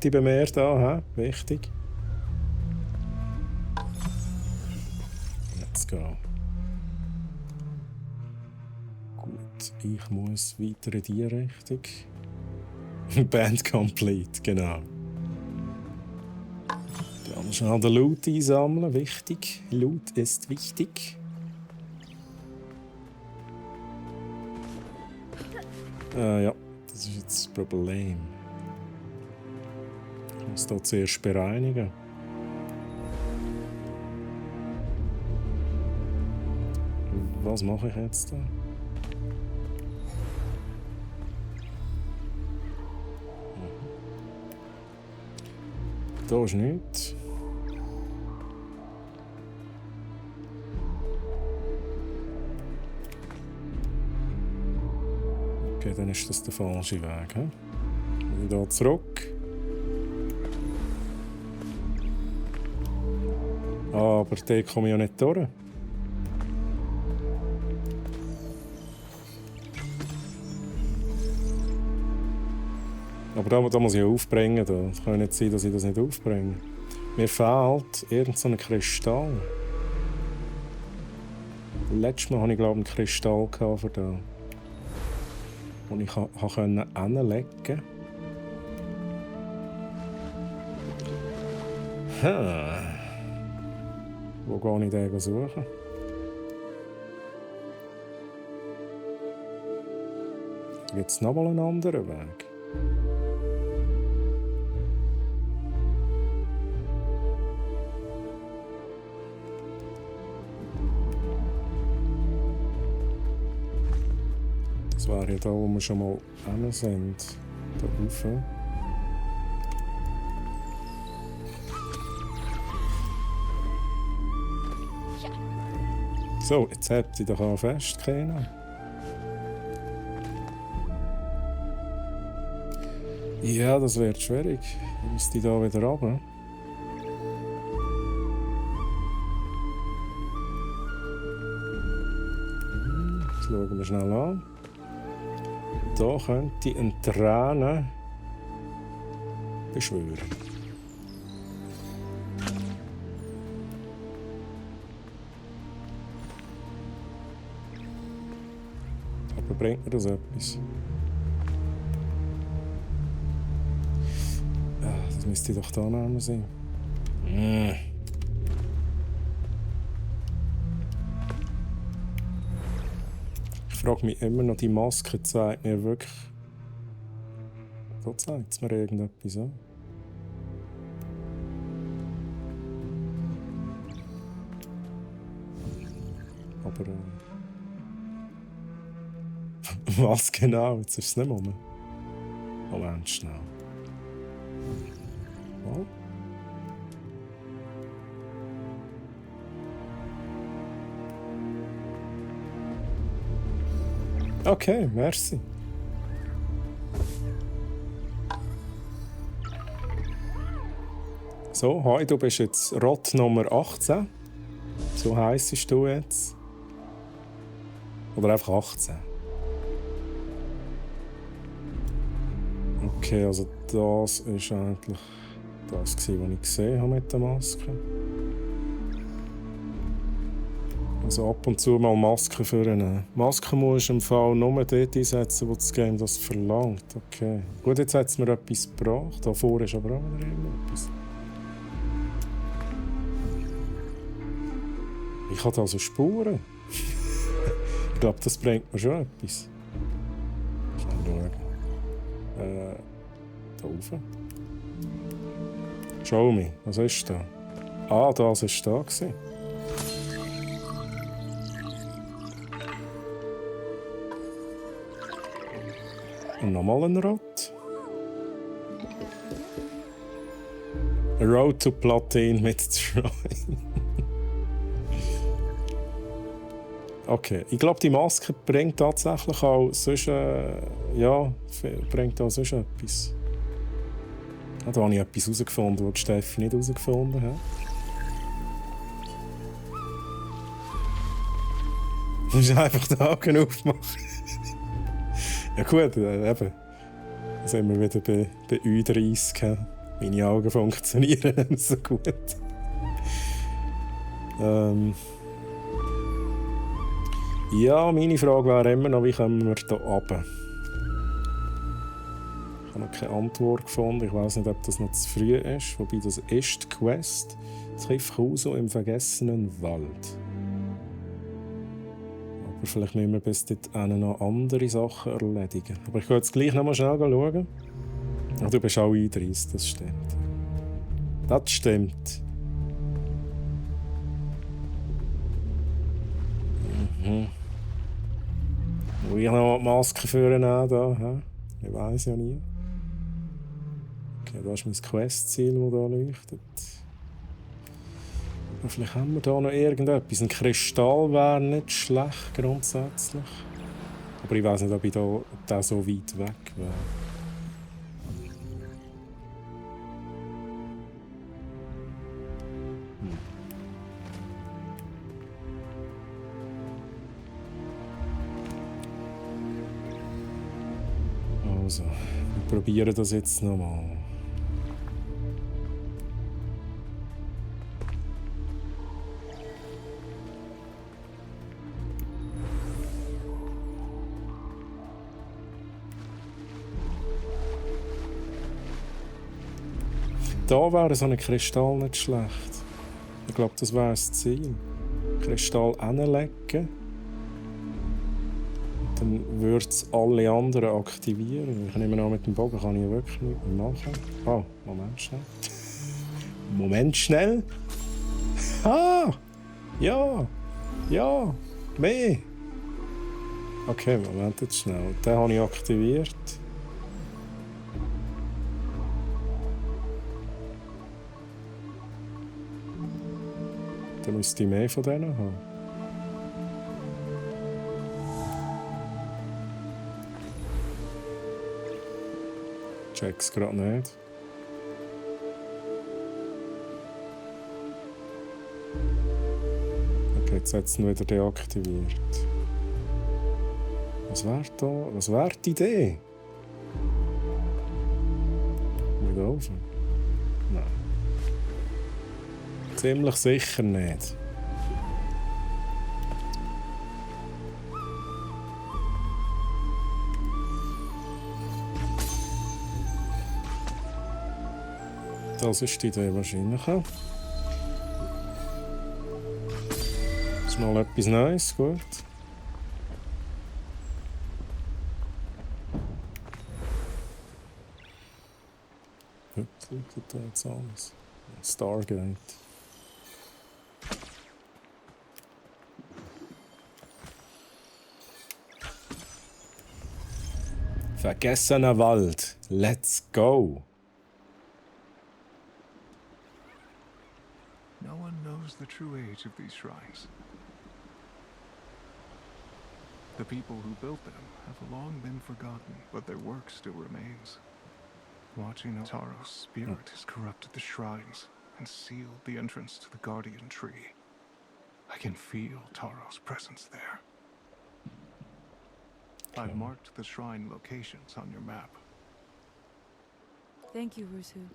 bei mir da, he? Wichtig. Let's go. Gut, ich muss weiter in die Richtung. Band complete, genau. Dann schnell den Loot einsammeln, wichtig. Loot ist wichtig. Ja, das ist jetzt das Problem. Ich muss hier zuerst bereinigen. Was mache ich jetzt da? Da ist nichts. Okay, dann ist das der falsche Weg. He? Wieder hier zurück. Aber den komme ich ja nicht durch. Aber da muss ich ja aufbringen. Da. Es kann ja nicht sein, dass ich das nicht aufbringe. Mir fehlt irgend so ein Kristall. Letztes Mal hatte ich, glaube ich, einen Kristall für da. Und ich konnte hinlegen. Wo gehe ich den suchen? Gibt es noch mal einen anderen Weg? Das wäre ja da, wo wir schon mal hin sind. Da rauf. So, jetzt habt ihr doch auch fest können. Ja, das wird schwierig. Ich müsste da wieder runter. Das schauen wir schnell an. Da könnte ich eine Träne beschwören. Aber bringt mir das etwas? Das müsste doch da noch sein. Ich frage mich immer noch, die Maske zeigt mir wirklich... Da zeigt es mir irgendetwas an. Aber... was genau? Jetzt ist es nicht mehr. Moment, schnell. Oh. Okay, merci. So, hi, du bist jetzt Rot Nummer 18. So heissest du jetzt. Oder einfach 18. Okay, also das ist eigentlich das, was ich gesehen habe mit der Maske. Also ab und zu mal Masken für eine Maske musst du im Fall nur dort einsetzen, wo das Game das verlangt. Okay. Gut, jetzt hat es mir etwas gebracht. Da vorne ist aber auch wieder irgendetwas. Ich habe also Spuren. Ich glaube, das bringt mir schon etwas. Schauen. Da oben. Schau mich, was ist da? Ah, das war da gewesen. Und nochmal ein Rot. A Road to Platin mit Shrine. Okay, ich glaube, die Maske bringt tatsächlich auch sonst, bringt auch sonst etwas. Ja, da habe ich etwas herausgefunden, was Steffi nicht herausgefunden hat. Du musst einfach die Augen aufmachen. Ja gut, eben. Da sind wir wieder bei U30. Meine Augen funktionieren nicht so gut. Ja, meine Frage wäre immer noch, wie kommen wir hier runter? Ich habe noch keine Antwort gefunden. Ich weiß nicht, ob das noch zu früh ist. Wobei das ist die Quest. Triff Kuso im vergessenen Wald. Aber vielleicht müssen wir bis dahin noch andere Sachen erledigen. Aber ich gehe jetzt gleich noch mal schnell schauen. Ach, du bist auch 31, das stimmt. Das stimmt. Muss ich noch die Maske führen da? He? Ich weiss ja nie. Okay, das ist mein Quest-Ziel, das hier leuchtet. Aber vielleicht haben wir da noch irgendetwas. Ein Kristall wäre nicht schlecht grundsätzlich. Aber ich weiss nicht, ob der so weit weg wäre. probieren das jetzt nochmal. Da wäre so ein Kristall nicht schlecht. Ich glaube, das wäre das Ziel. Kristall hinlegen. Dann würde es alle anderen aktivieren. Ich nehme an, mit dem Bogen kann ich wirklich nichts mehr machen. Oh, Moment schnell. Moment schnell. Ah! Ja! Ja! Mehr! Okay, Moment jetzt schnell. Den habe ich aktiviert. Dann müsste ich mehr von denen haben. Check's gerade nicht. Okay, jetzt hat es ihn wieder deaktiviert. Was wäre da? Was wäre die Idee? Wieder auf? Nein. Ziemlich sicher nicht. Das ist die Idee wahrscheinlich. Das ist mal etwas Neues, gut. Was liegt da jetzt alles? Stargate. Vergessener Wald. Let's go. No one knows the true age of these shrines. The people who built them have long been forgotten, but their work still remains. Watching Taro's spirit has corrupted the shrines and sealed the entrance to the Guardian Tree. I can feel Taro's presence there. I've marked the shrine locations on your map. Thank you, Rusu.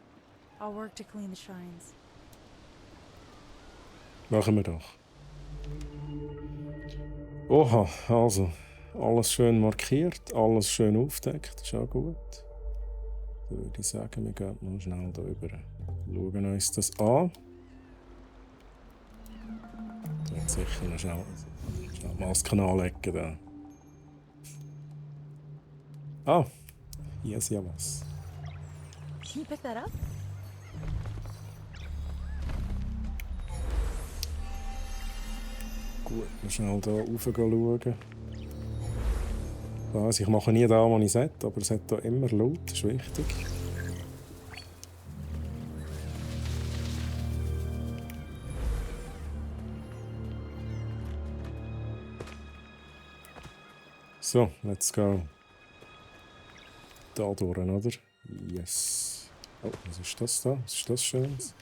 I'll work to clean the shrines. Machen wir doch. Oha, also, alles schön markiert, alles schön aufgedeckt, ist auch gut. Dann würde ich sagen, wir gehen mal schnell hier rüber. Schauen uns das an. Ich werde sicher noch schnell Masken anlegen. Da. Ah, hier ist ja was. Can you pick that up? Gut, mal schnell hier rauf schauen. Also ich mache nie da, wo ich sollte, aber es hat hier immer Laut, das ist wichtig. So, let's go. Da durch, oder? Yes. Oh, was ist das da? Was ist das Schönes?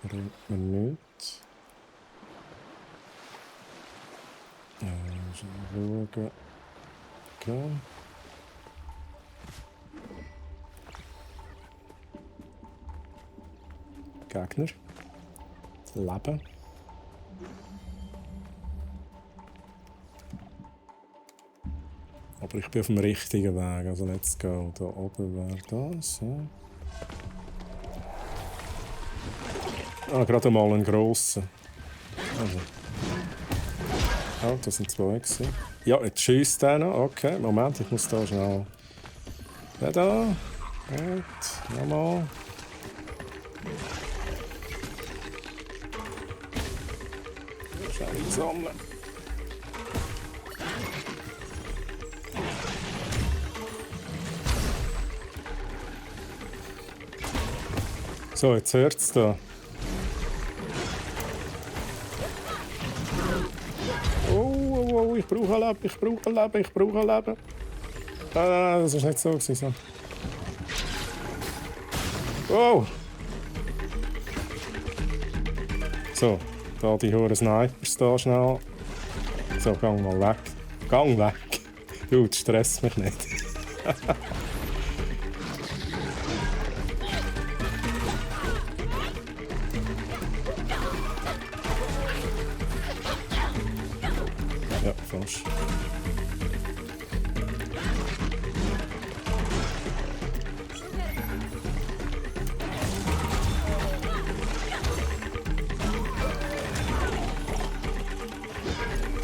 Rennt man nicht. Schauen. Okay. Gegner. Leben. Aber ich bin auf dem richtigen Weg, also let's go. Da oben wäre das. Ja. Ah, gerade mal einen grossen. Also. Oh, das sind zwei gewesen. Ja, jetzt schießt der noch. Okay, Moment, ich muss da schnell. Der da. Gut, nochmal. Schnell einsammeln. So, jetzt hört es da. Oh, ich brauche ein Leben, ich brauche ein Leben, ich brauche ein Leben. Nein, das war nicht so gewesen. Oh! So, da die hohen Snipers da schnell. So, gang mal weg. Gang weg. Du, stress mich nicht. Ja, fast.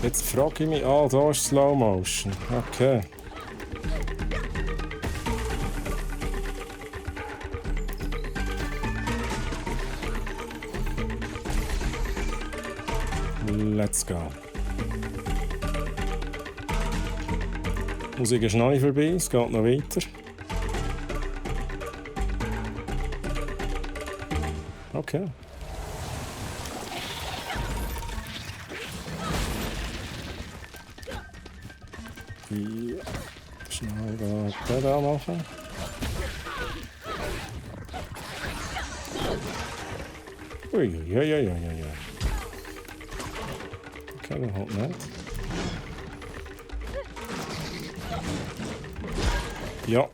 Jetzt frage ich mich, da ist Slow Motion. Okay. Let's go. Die Musik ist noch nicht vorbei, es geht noch weiter. Okay. Ja, schnell den da machen. Uiuiuiuiui. Okay, dat halt nicht. Ja.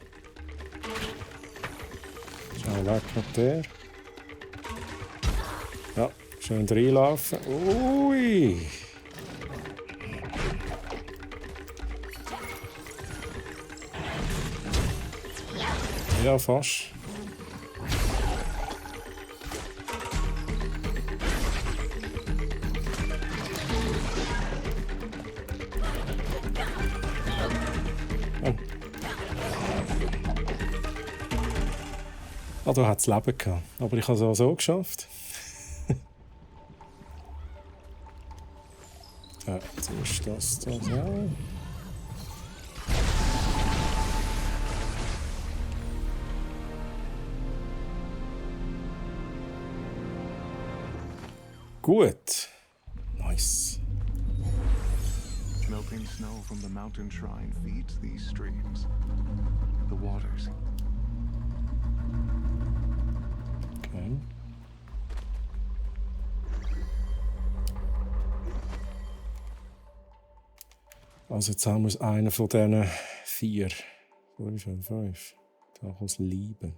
Schnell weg mit der. Ja, schön reinlaufen. Ui! Ja, fast. Oh, da hat es Leben gehabt. Aber ich habe es auch so geschafft. Ja, jetzt ist das da so. Gut. Nice. Melting snow from the mountain shrine feeds these streams. The waters. Okay. Also jetzt haben wir einen von diesen 4. 5. Da kann es lieben.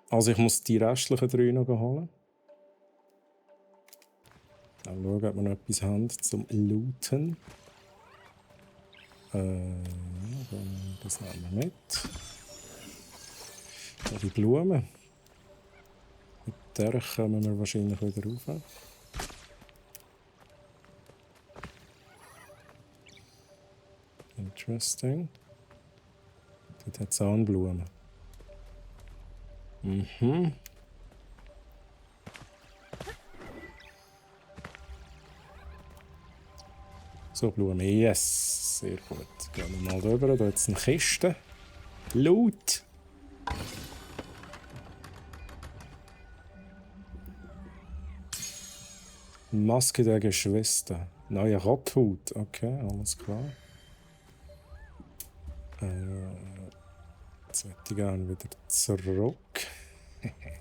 Also ich muss die restlichen 3 noch holen. Dann schauen, ob wir noch etwas haben zum Looten. Das nehmen wir mit. Ja, die Blumen. Mit der kommen wir wahrscheinlich wieder rauf. Interesting. Dort hat es Zahnblumen. Mhm. So, Blumen. Yes. Sehr gut. Gehen wir mal rüber. Da hat es eine Kiste. Loot. Maske der Geschwister. Neue Rothut. Okay, alles klar. Jetzt möchte ich gerne wieder zurück. Okay.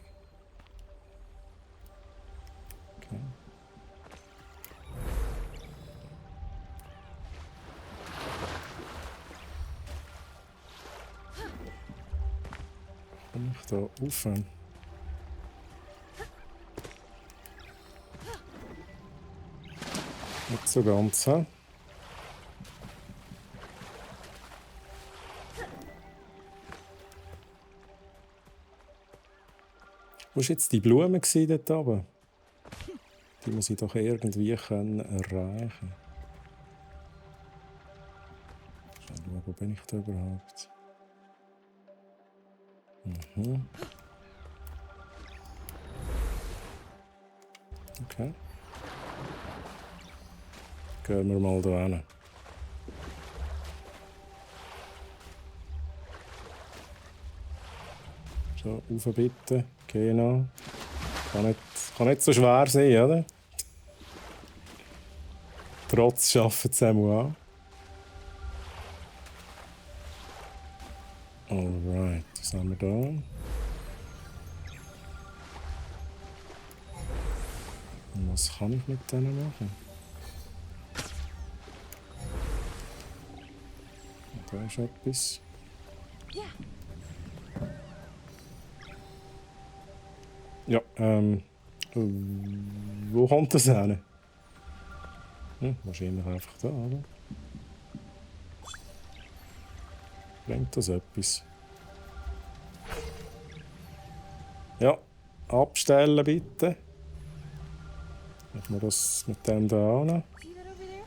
Komme ich da rauf? Nicht so ganz, hä? Wo war jetzt die Blume dort oben? Die muss ich doch irgendwie erreichen können. Schauen, wo bin ich da überhaupt? Mhm. Okay. Gehen wir mal da hin. So, rauf bitte. Genau. Kann nicht so schwer sein, oder? Trotz schaffen es einmal an. Alright, was haben wir da? Und was kann ich mit denen machen? Da ist etwas. Ja, wo kommt das hin? Wahrscheinlich einfach da, oder? Bringt das etwas? Ja, abstellen bitte. Machen wir das mit dem da an. See that over there?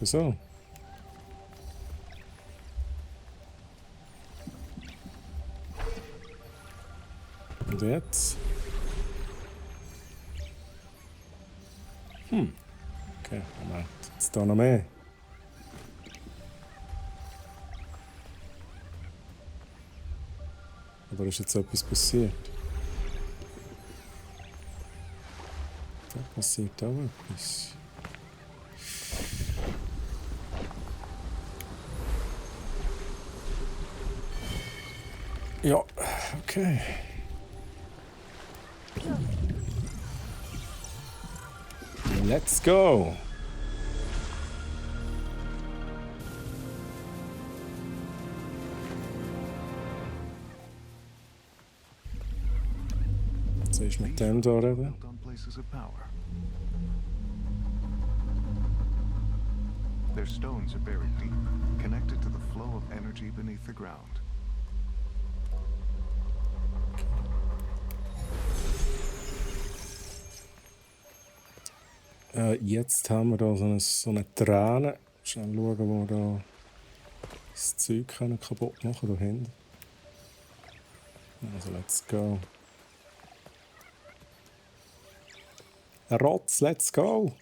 So. Und jetzt? Okay, Moment. Jetzt da noch mehr. Oder ist jetzt etwas passiert? Da passiert auch etwas. Ja, okay. Let's go! Jetzt ist mit dem da reden. Built on places of power. Their stones are buried deep, connected to the flow of energy beneath the ground. Jetzt haben wir da so eine Träne. Schnell schauen, wo wir da das Zeug kaputt machen können, da hinten. Also, let's go. Rotz, let's go!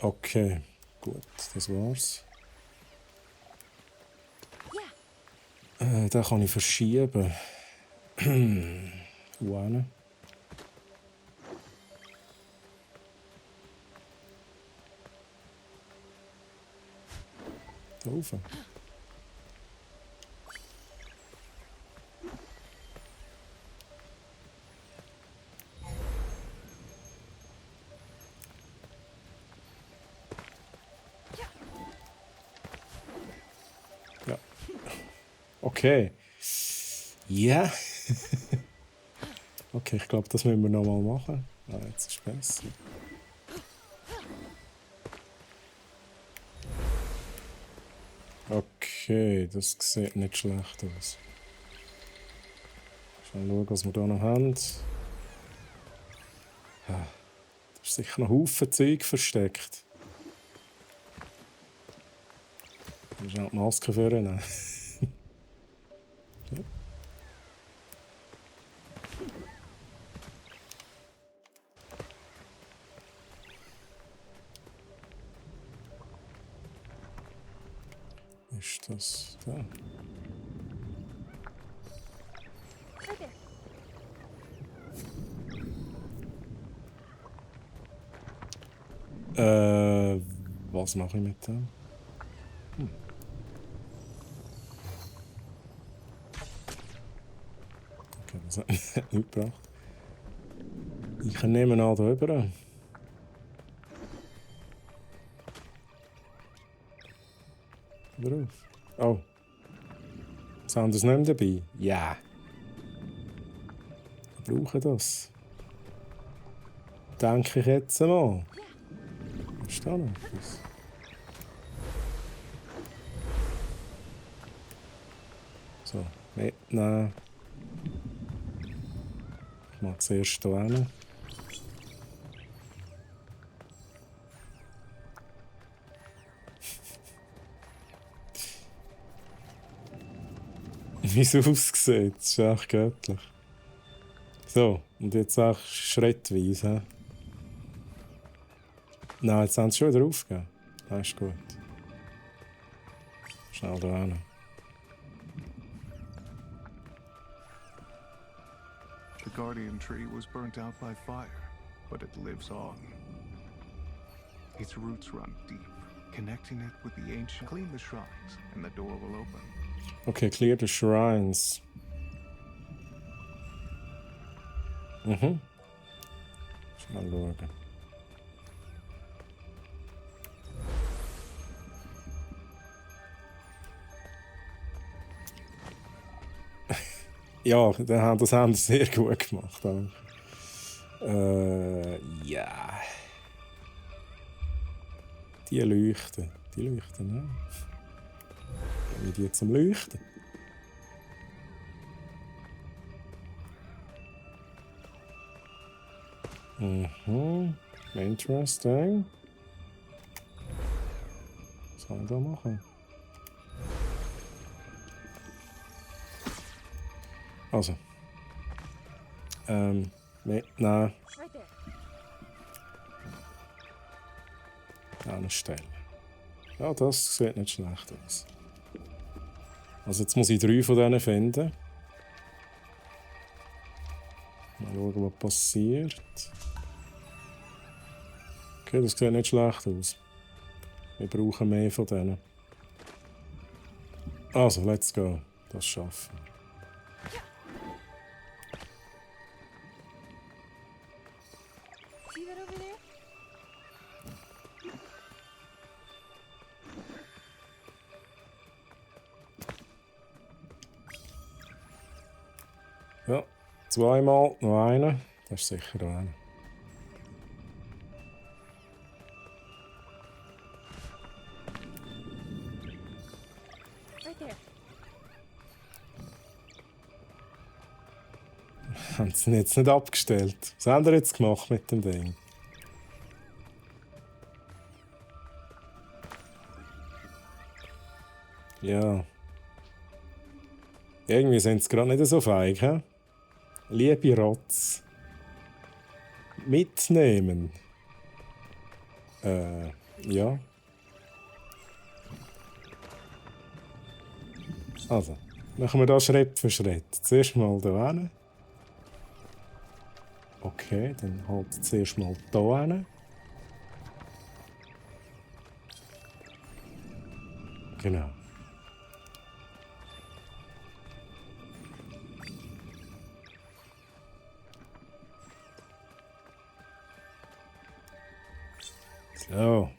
Okay, gut, das war's. Den kann ich verschieben. Wo hin? Da rauf. Ja. Okay. Ja. Okay, ich glaube, das müssen wir noch mal machen. Ah, jetzt ist es besser. Okay, das sieht nicht schlecht aus. Schauen, was wir hier noch haben. Da ist sicher noch Haufen Zeug versteckt. Ich muss auch die Maske vornehmen. Ja. Ist das da? Right there. Was mache ich mit dem? Okay, das hat nichts gebracht. Ich nehme an, da rüber. Drauf. Oh. Jetzt haben wir es nicht mehr dabei. Ja. Wir brauchen das. Denke ich jetzt mal. Ist da noch etwas? So, mitnehmen. Ich mache zuerst hier hin. Wie es aussieht, das ist echt göttlich. So, und jetzt auch schrittweise. Nein, jetzt haben sie schon wieder aufgegeben. Das ist gut. Schnell da hin. The Guardian tree was burnt out by fire, but it lives on. Its roots run deep, connecting it with the ancient. Clean the shrines, and the door will open. Okay, clear the shrines. Mhm. Schnell schauen. Ja, das haben sie sehr gut gemacht. Auch. Ja. Die leuchten, ne? Wie die zum Leuchten. Mhm. Interesting. Was soll ich da machen? Also. Nein. Right there. An einer Stelle. Ja, das sieht nicht schlecht aus. Also jetzt muss ich 3 von denen finden. Mal schauen, was passiert. Okay, das sieht nicht schlecht aus. Wir brauchen mehr von denen. Also, let's go. Das schaffen wir. See that over there? Ja, zweimal, noch einer. Das ist sicher einer. Right there. Haben sie ihn jetzt nicht abgestellt? Was haben wir jetzt gemacht mit dem Ding? Ja. Irgendwie sind sie gerade nicht so feig, hä? Liebe Rotz. Mitnehmen. Ja. Also, machen wir das Schritt für Schritt. Zuerst mal hier hin. Okay, dann halt zuerst mal hier hin. Genau. So.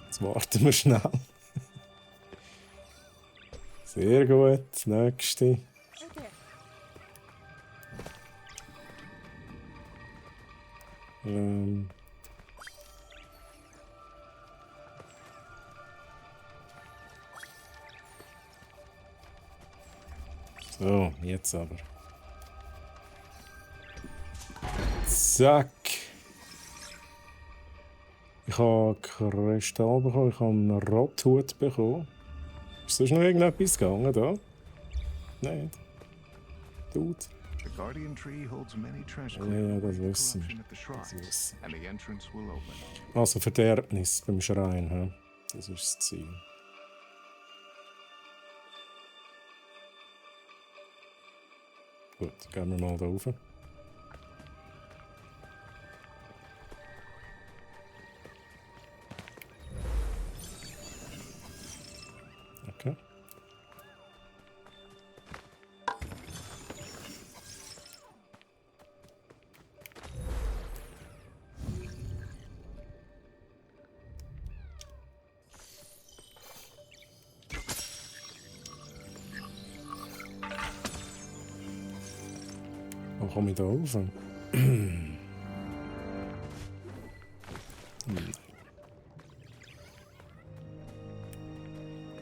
Jetzt warten wir schnell. Sehr gut. Nächste. Right there. So, jetzt aber. Zack. Ich habe Kristall bekommen, ich habe einen Rothut bekommen. Ist sonst noch irgendetwas gegangen da? Nein. Dude. The Guardian Tree holds many treasure Ja, das the wissen collection wir. at the Das shrines, wissen and the entrance will open. wir. Also Verderbnis beim Schrein. He? Das ist das Ziel. Gut, gehen wir mal da rauf. Okay. Wo komme ich da rauf?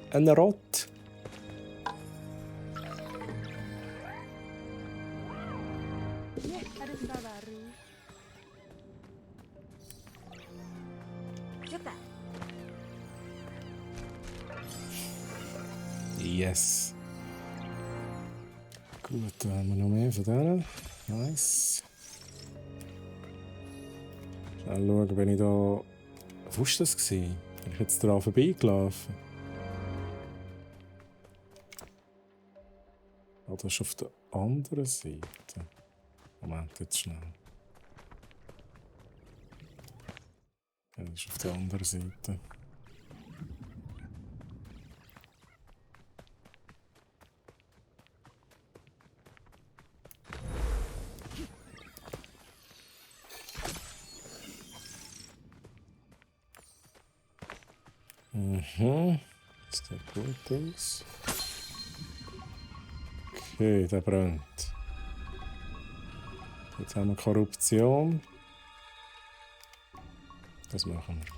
Ein Rott. Yeah, that is Babaru. Get that. Yes. Gut, da haben wir noch mehr von denen. Nice. Schnell schauen, bin ich da... Wo war das? Bin ich jetzt daran vorbeigelaufen? Da das ist auf der anderen Seite. Moment, jetzt schnell. Ja, das ist auf der anderen Seite. Mhm. Das sieht gut aus. Okay, der brennt. Jetzt haben wir Korruption. Das machen wir.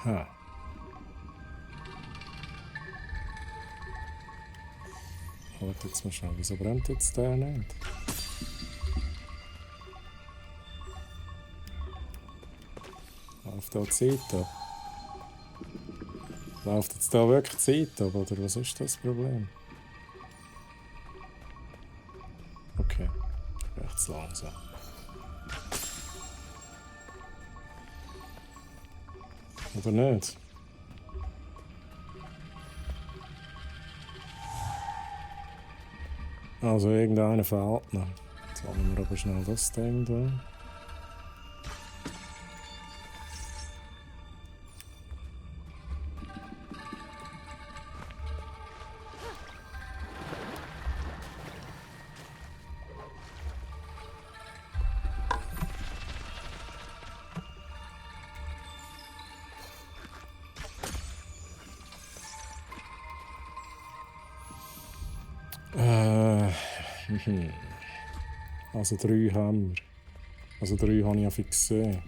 Ha. Warte jetzt mal schauen, wieso brennt jetzt der nicht? Läuft da Zeit ab? Läuft jetzt da wirklich Zeit ab, oder was ist das Problem? Okay, recht zu langsam. Oder nicht? Also irgendeiner fehlt noch. Jetzt holen wir aber schnell das Ding da. Also 3 haben wir. Also 3 habe ich ja fix gesehen.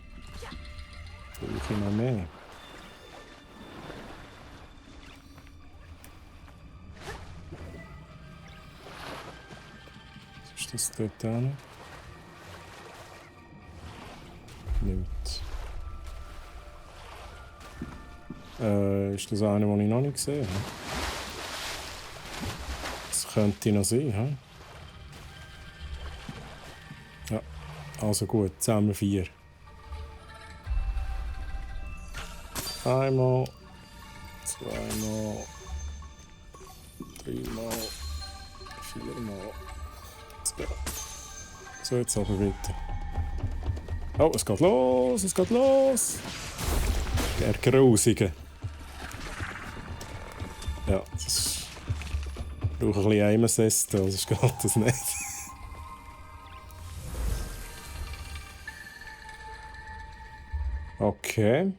Brauche ich noch mehr? Was ist das dort hin? Nichts. Ist das einer, den ich noch nicht gesehen habe? Das könnte noch sein, hä? Ja, also gut, zusammen 4. Einmal, zweimal, 3-mal, 4-mal. So, jetzt aber bitte. Oh, es geht los, es geht los! Der Grusige. Ja, das ist... Ich brauche ein bisschen Aim-Assist, sonst geht das nicht. Okay.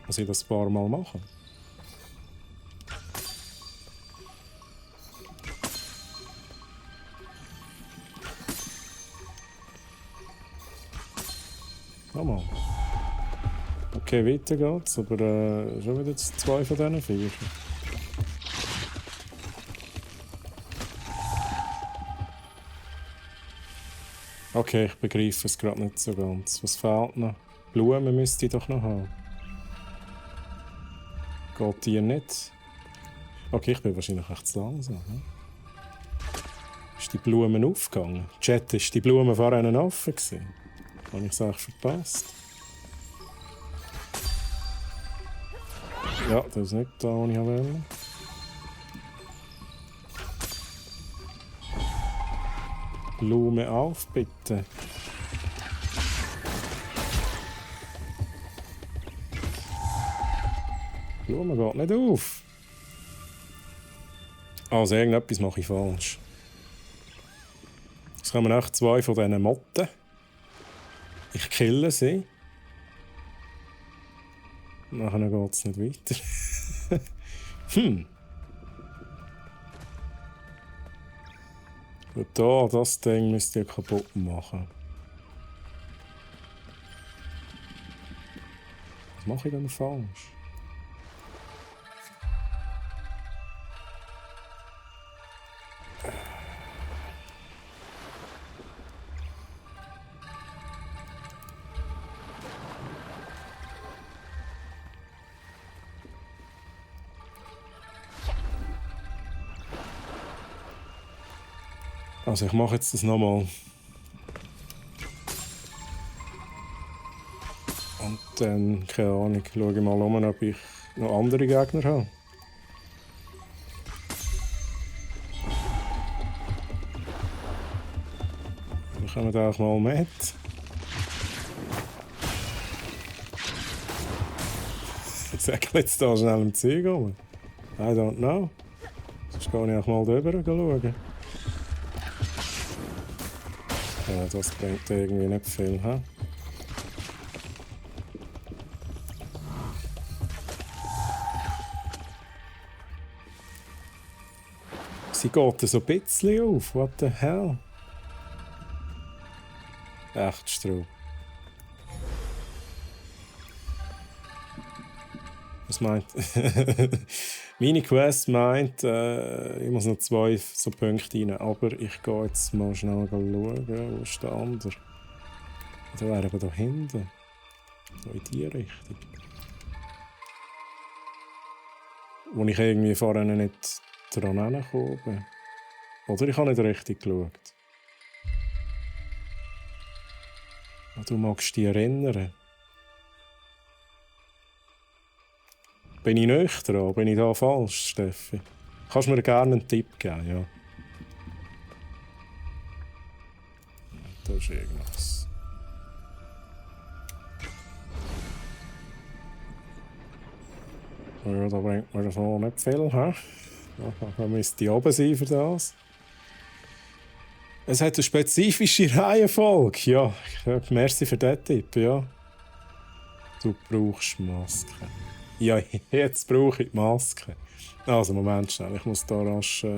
Muss ich das ein paar Mal machen? Nochmal. Okay, weiter geht's, aber schon wieder 2 von diesen 4. Okay, ich begreife es gerade nicht so ganz. Was fehlt noch? Blumen müsste ich doch noch haben. Geht die nicht? Okay, ich bin wahrscheinlich echt zu langsam. Ne? Ist die Blume aufgegangen? Chat, ist die Blume vorhin offen gewesen? Habe ich es eigentlich verpasst? Ja, das ist nicht da, wo ich wollte. Blume auf, bitte. Blume geht nicht auf. Also irgendetwas mache ich falsch. Jetzt kommen echt 2 von diesen Motten. Ich kille sie. Nachher geht es nicht weiter. Und da, das Ding müsst ihr kaputt machen. Was mache ich denn falsch? Also ich mache jetzt das nochmal. Und dann, keine Ahnung, schaue ich mal um, ob ich noch andere Gegner habe. Wir kommen auch mal mit. Ich sage jetzt da schnell im Zeug um. I don't know. Sonst gehe ich auch mal drüber schauen. Ja, das bringt irgendwie nicht viel, hä? Sie geht so ein bisschen auf. What the hell? Echt Stroh. Was meint? Meine Quest meint, ich muss noch 2 so Punkte rein. Aber ich gehe jetzt mal schnell schauen. Wo ist der andere? Der wäre aber da hinten. So in die Richtung. Wo ich irgendwie vorhin nicht dran hergekommen bin. Oder ich habe nicht richtig geschaut. Du magst dich erinnern. Bin ich nicht dran? Bin ich da falsch, Steffi? Kannst du mir gerne einen Tipp geben, ja? Da ist irgendwas. Ja, da bringt mir so nicht viel, hä? Da müsste ich oben sein für das. Es hat eine spezifische Reihenfolge. Ja, merci für diesen Tipp, ja. Du brauchst Maske. Ja, jetzt brauche ich die Maske. Also, Moment schnell, ich muss da rasch... ja.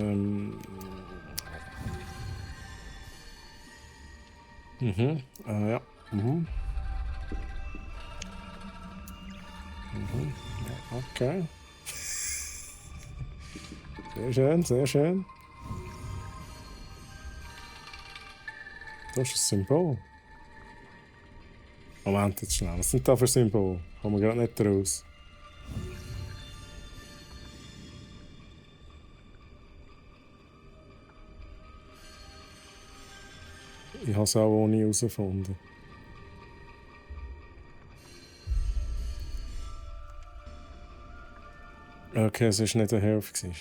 Ja, okay. Sehr schön, sehr schön. Das ist ein Symbol. Moment, jetzt schnell. Was sind da für Symbole? Kommen wir gerade nicht raus. Ich habe es auch ohne herausgefunden. Okay, es war nicht eine Hälfte.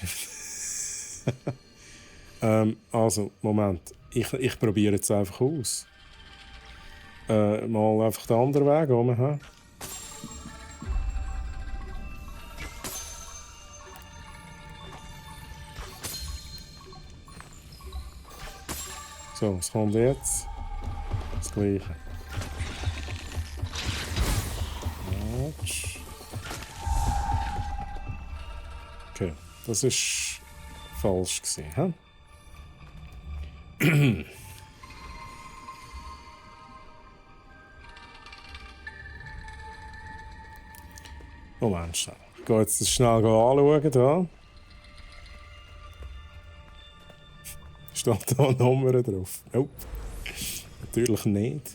Also, Moment. Ich probiere jetzt einfach aus. Mal einfach den anderen Weg um. He? So, was kommt jetzt? Das Gleiche. Okay, das war falsch gewesen, he? Moment, schnell. Ich gehe jetzt das schnell anschauen. Da. Steht da eine Nummer drauf? Nope. Natürlich nicht.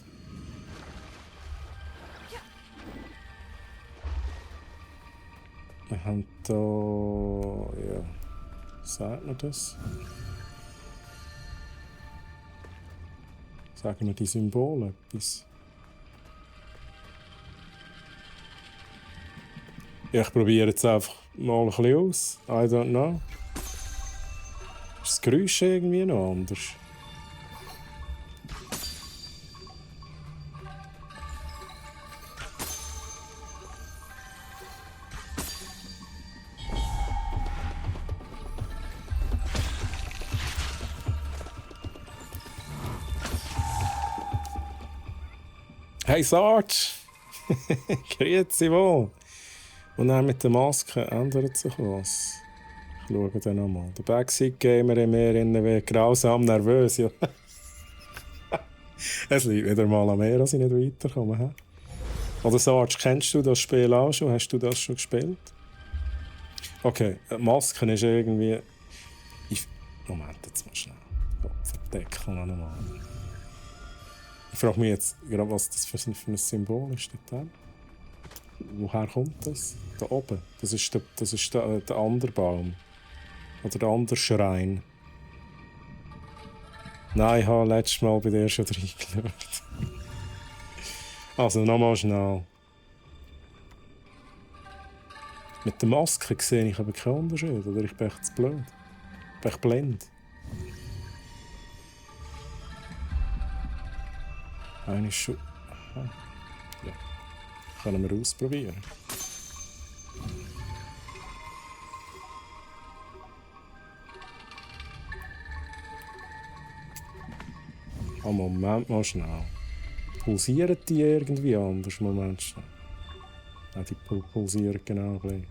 Wir haben da... Ja... Sagt man das? Sagen wir die Symbole etwas? Ja, ich probiere jetzt einfach mal ein bisschen aus. I don't know. Ist das Geräusch irgendwie noch anders? Hey Sarge! Grüezi wohl! Und dann mit der Maske ändert sich was. Ich schaue dann nochmal. Der Backseat-Gamer in mir wird grausam nervös. Ja. Es liegt wieder mal an mir, dass ich nicht weiterkomme. He? Oder Sarge, kennst du das Spiel auch schon? Hast du das schon gespielt? Okay, Masken ist irgendwie... Moment, jetzt mal schnell. Verdeckeln noch einmal. Ich frage mich jetzt gerade, was das für ein Symbol ist. Woher kommt das? Da oben. Das ist der andere Baum. Oder der andere Schrein. Nein, ich habe letztes Mal bei dir schon reingeschaut. Also, nochmal schnell. Mit der Maske sehe ich aber keinen Unterschied, oder ich bin echt zu blöd. Ich bin echt blind. Eine Schuhe. Ja. Können wir ausprobieren. Oh, Moment mal schnell. Pulsieren die irgendwie anders? Moment schnell. Ja, die pulsieren genau gleich.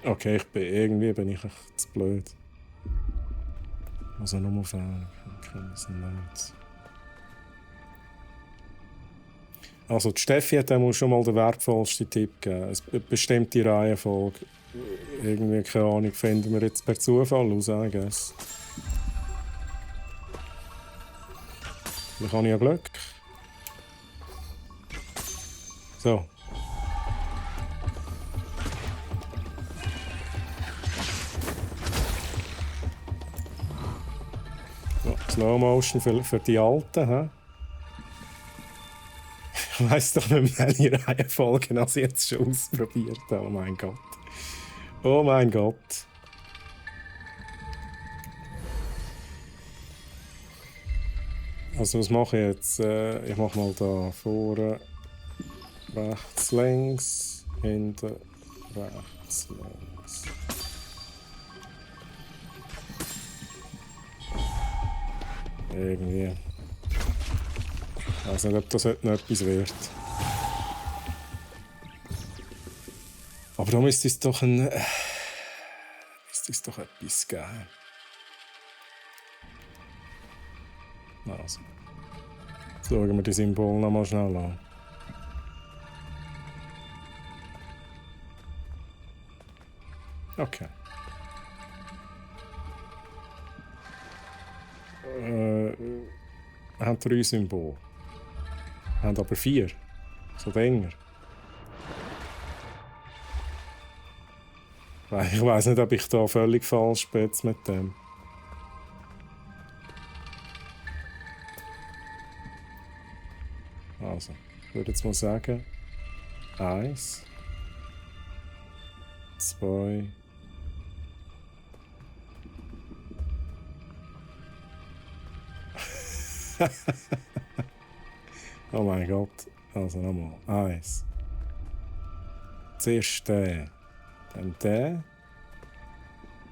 Okay, irgendwie bin ich echt zu blöd. Also nur Fehler. Okay, das nicht. Also die Steffi hat dem schon mal den wertvollsten Tipp gegeben. Eine bestimmte Reihenfolge. Irgendwie, keine Ahnung, finden wir jetzt per Zufall aus, I guess. Vielleicht habe ich ja Glück. So. Ja, Slow Motion für die Alten, hä? Ich weiss doch nicht mehr, welche Reihenfolgen als ich jetzt schon ausprobiert habe. Oh mein Gott. Oh mein Gott. Also was mache ich jetzt? Ich mache mal da vorne, rechts, links, hinten, rechts, links. Irgendwie. Ich weiß nicht, ob das heute noch etwas wird. Aber da müsste es doch etwas geben. Also. Jetzt schauen wir die Symbole noch mal schnell an. Okay. Wir haben 3 Symbole. Wir haben aber 4. So Dinger. Ich weiss nicht, ob ich da völlig falsch bin jetzt mit dem. Also, ich würde jetzt mal sagen: 1, 2. Oh mein Gott. Also nochmal. 1. Zuerst der. Dann der.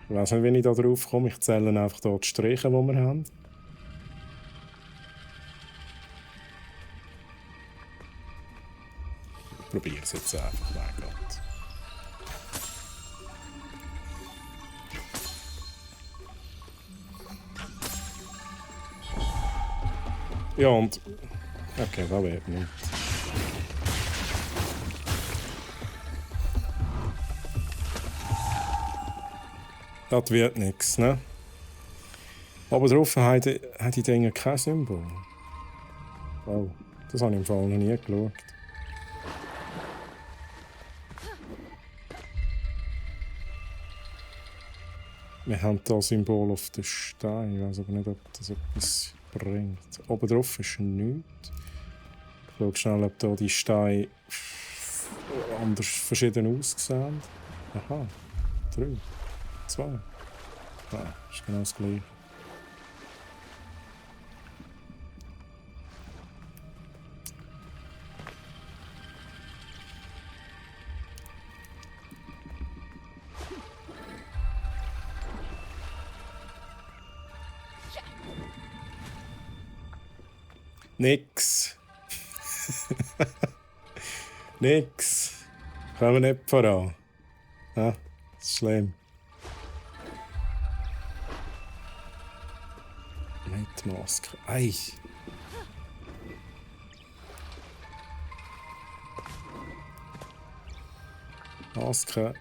Ich weiß nicht, wie ich da drauf komme. Ich zähle einfach hier die Striche, die wir haben. Ich probiere es jetzt einfach. Mein Gott. Ja, und... Okay, das wird nicht. Das wird nichts, ne? Aber drauf hat die Dinge kein Symbol. Oh, das habe ich im Fall noch nie geschaut. Wir haben hier ein Symbol auf den Stein. Ich weiß aber nicht, ob das etwas bringt. Oben drauf ist nichts. Ich schaue schnell, ob hier die Steine anders verschieden aussehen. Aha, 3, 2. Ah, ist genau das Gleiche. Nix. Nix. Kommen wir nicht voran. Ja, das ist schlimm. Mit Maske. Ei. Maske.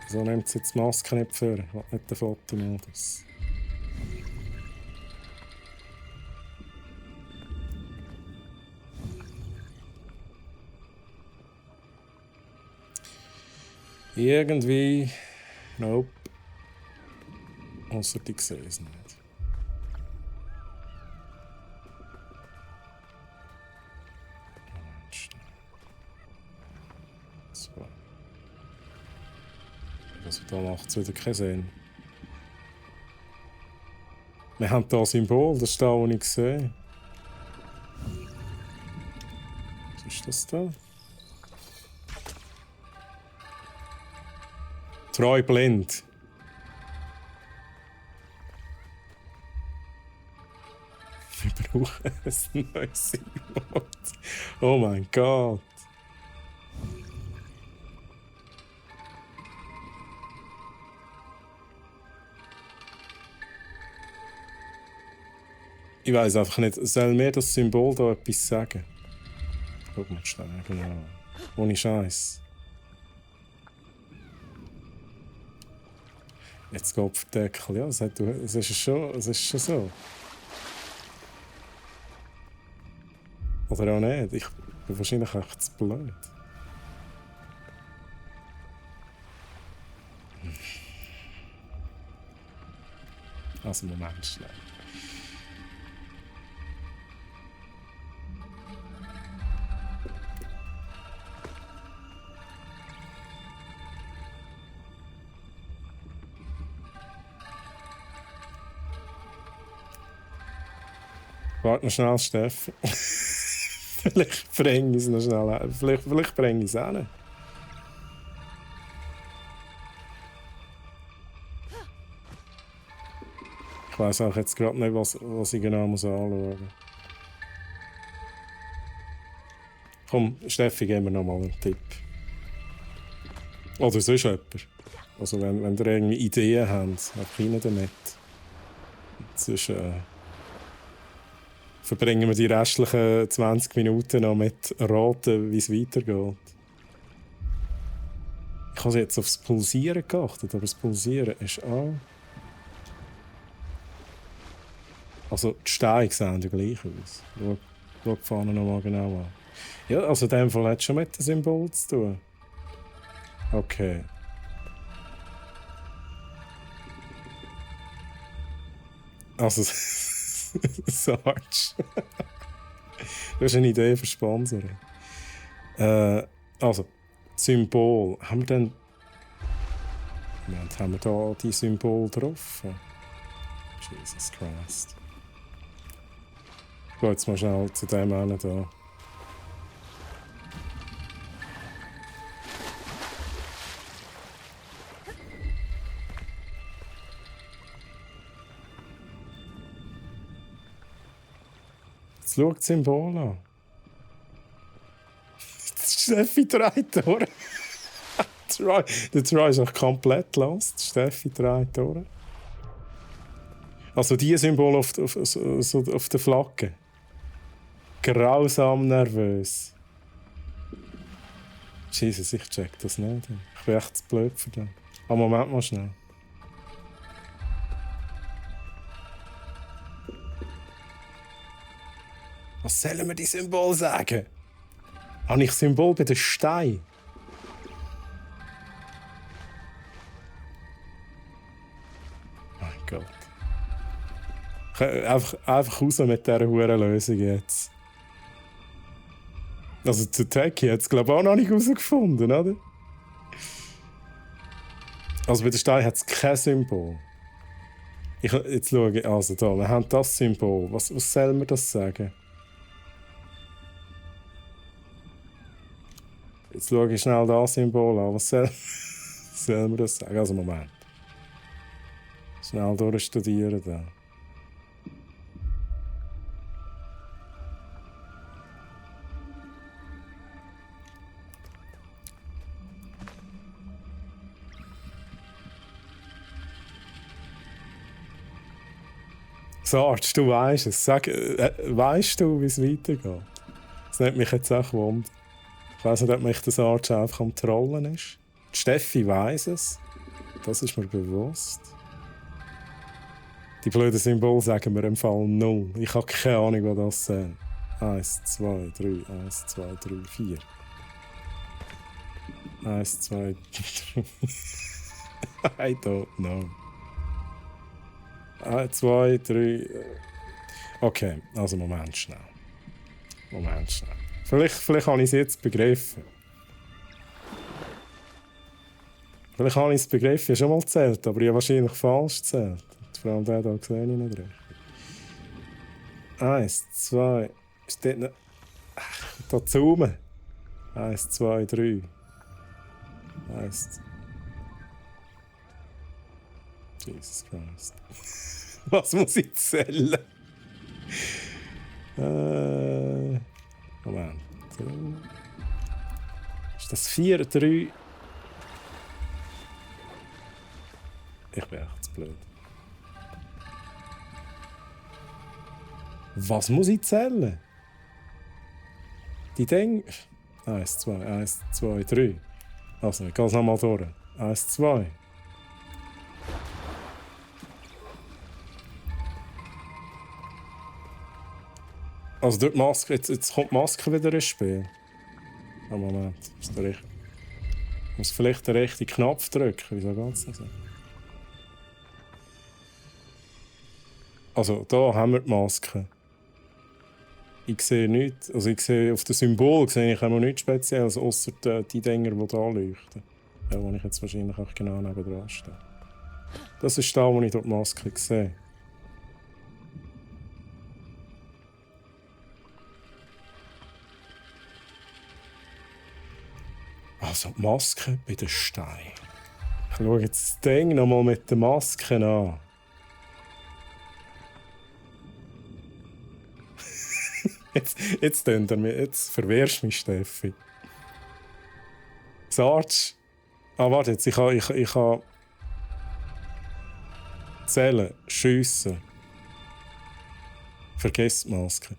So nimmt sie jetzt die Maske nicht vor. Ich will nicht den Fotomodus. Irgendwie Nope. Außer die sehe es nicht. Moment, schnell. So. Also da macht es wieder keinen Sinn. Wir haben hier ein Symbol, das ist da, was ich sehe. Was ist das da? Treu blind. Wir brauchen ein neues Symbol. Oh mein Gott. Ich weiß einfach nicht, soll mir das Symbol da etwas sagen? Guck mal schnell, genau. Ohne Scheiß. Jetzt geht auf den Deckel. Ja, es ist schon so. Oder auch nicht. Ich bin wahrscheinlich echt zu blöd. Also, Moment, schnell. Warte noch schnell, Steffen. Vielleicht bringe ich es noch schnell. Vielleicht bringe ich es auch nicht. Ich weiss auch jetzt gerade nicht, was ich genau anschauen muss. Komm, Steffi, gib mir noch mal einen Tipp. Oder sonst jemand. Also wenn ihr irgendwie Ideen habt, einfach rein damit. Sonst verbringen wir die restlichen 20 Minuten noch mit Raten, wie es weitergeht. Ich habe jetzt aufs Pulsieren geachtet, aber das Pulsieren ist an. Also die Steine sehen ja gleich aus. Schau die Fahne noch mal genau an. Ja, also in dem Fall hat es schon mit dem Symbol zu tun. Okay. Also, Sarge. Du hast eine Idee für Sponsoring. Also, Symbol. Haben wir denn. Moment, haben wir da die Symbol drauf? Jesus Christ. Ich gehe jetzt mal schnell zu dem einen da. Jetzt schau das Symbol an. Steffi dreht durch. Der Troy ist noch komplett lost. Steffi dreht durch. Also die Symbol auf der Flagge. Grausam nervös. Jesus, ich check das nicht. Ich bin echt zu blöd für den. Aber Moment mal schnell. Was sollen wir die Symbol sagen? Habe ich Symbol bei den Steinen? Mein Gott. Einfach raus mit dieser Hurenlösung jetzt. Also der Techie hat es glaube ich auch noch nicht herausgefunden, oder? Also bei den Steinen hat es kein Symbol. Jetzt schaue ich, also da, wir haben das Symbol. Was soll man das sagen? Jetzt schaue ich schnell das Symbol an. Was soll man das sagen? Also Moment. Schnell durchstudieren da. Sarge, du weißt es. Weißt du, wie es weitergeht? Das nimmt mich jetzt auch Wunder. Ich weiss nicht, ob mich der Sarge einfach am Trollen ist. Die Steffi weiss es. Das ist mir bewusst. Die blöden Symbole sagen mir im Fall 0. Ich habe keine Ahnung, was das sind. 1, 2, 3, 1, 2, 3, 4. 1, 2, 3. I don't know. 1, 2, 3. Okay, also Moment schnell. Vielleicht habe ich es jetzt begriffen. Vielleicht habe ich es begriffen, ich habe schon mal gezählt, aber ich habe wahrscheinlich falsch gezählt. Vor allem der hier sehe ich nicht richtig. 1, 2. Ist dort noch... Da zoomen. 1, 2, 3. 1. Jesus Christ. Was muss ich zählen? Moment. Ist das 4, 3? Ich bin echt zu blöd. Was muss ich zählen? Die Dinge. 1, 2, 3. Also, ich gehe es nochmal durch. 1, 2. Also durch die Maske, jetzt kommt die Maske wieder ins Spiel. Oh, Moment, ist der richtig? Ich muss vielleicht den richtigen Knopf drücken, wieso geht's nicht so? Also, da haben wir die Maske. Ich sehe nichts, also ich sehe auf dem Symbol sehe ich auch nichts Spezielles, außer die Dinger, die da leuchten. Ja, wo ich jetzt wahrscheinlich auch genau nebenan stehe. Das ist da, wo ich durch die Maske sehe. Also die Maske bei den Steinen. Ich schaue jetzt das Ding nochmal mit den Masken an. Jetzt verwehrst du mich, Steffi. Sarge. Ah, warte jetzt, ich kann zählen, schiessen. Vergiss die Maske.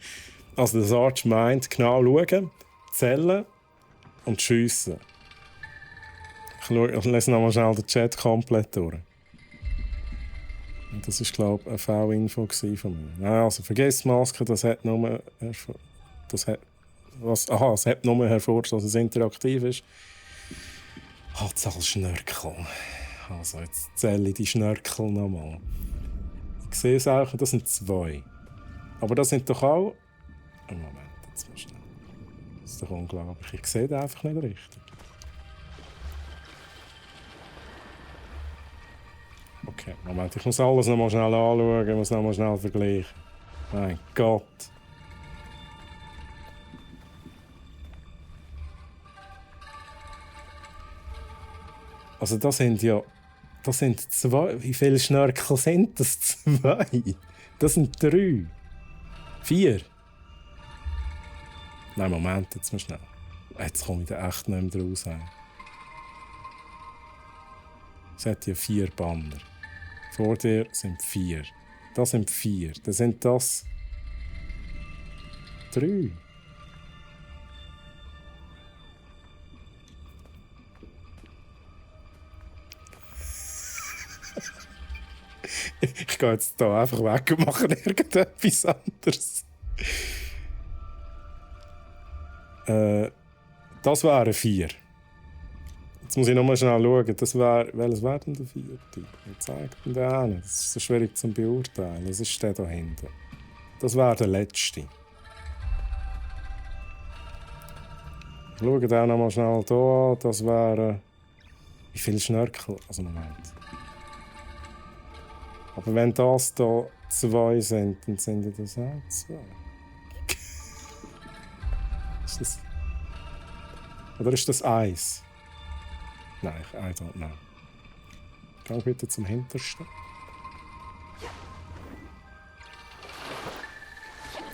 Also der Sarge meint genau schauen, zählen und schiessen. Ich lese nochmal schnell den Chat komplett durch. Das war, glaube ich, eine V-Info von mir. Also vergiss die Maske, das hat nur es hat nur hervorgestellt, dass es interaktiv ist. Zahl Schnörkel. Also jetzt zähle ich die Schnörkel nochmal. Ich sehe es auch, das sind 2. Aber das sind doch auch... Moment, jetzt mal schnell. Das ist doch unglaublich. Ich sehe das einfach nicht richtig. Okay, Moment, ich muss alles nochmal schnell anschauen, ich muss nochmal schnell vergleichen. Mein Gott. Also das sind 2. Wie viele Schnörkel sind das? 2. Das sind 3. 4. Nein, Moment, jetzt mal schnell. Jetzt komme ich da echt nicht mehr raus. Es hat ja 4 Banner. Vor dir sind 4. Das sind 4. Dann sind das 3. Ich gehe jetzt hier einfach weg und mache irgendetwas anderes. Das wären 4. Jetzt muss ich nochmal schnell schauen. Welches wäre denn der 4? Wer zeigt denn der einen? Das ist so schwierig zu beurteilen. Was ist der da hinten? Das wäre der letzte. Ich schaue den auch nochmal schnell hier an. Das wäre... Wie viele Schnörkel? Also Moment. Aber wenn das hier 2 sind, dann sind das auch 2. Ist das... Oder ist das 1? Nein, I don't know. Geh bitte zum Hintersten.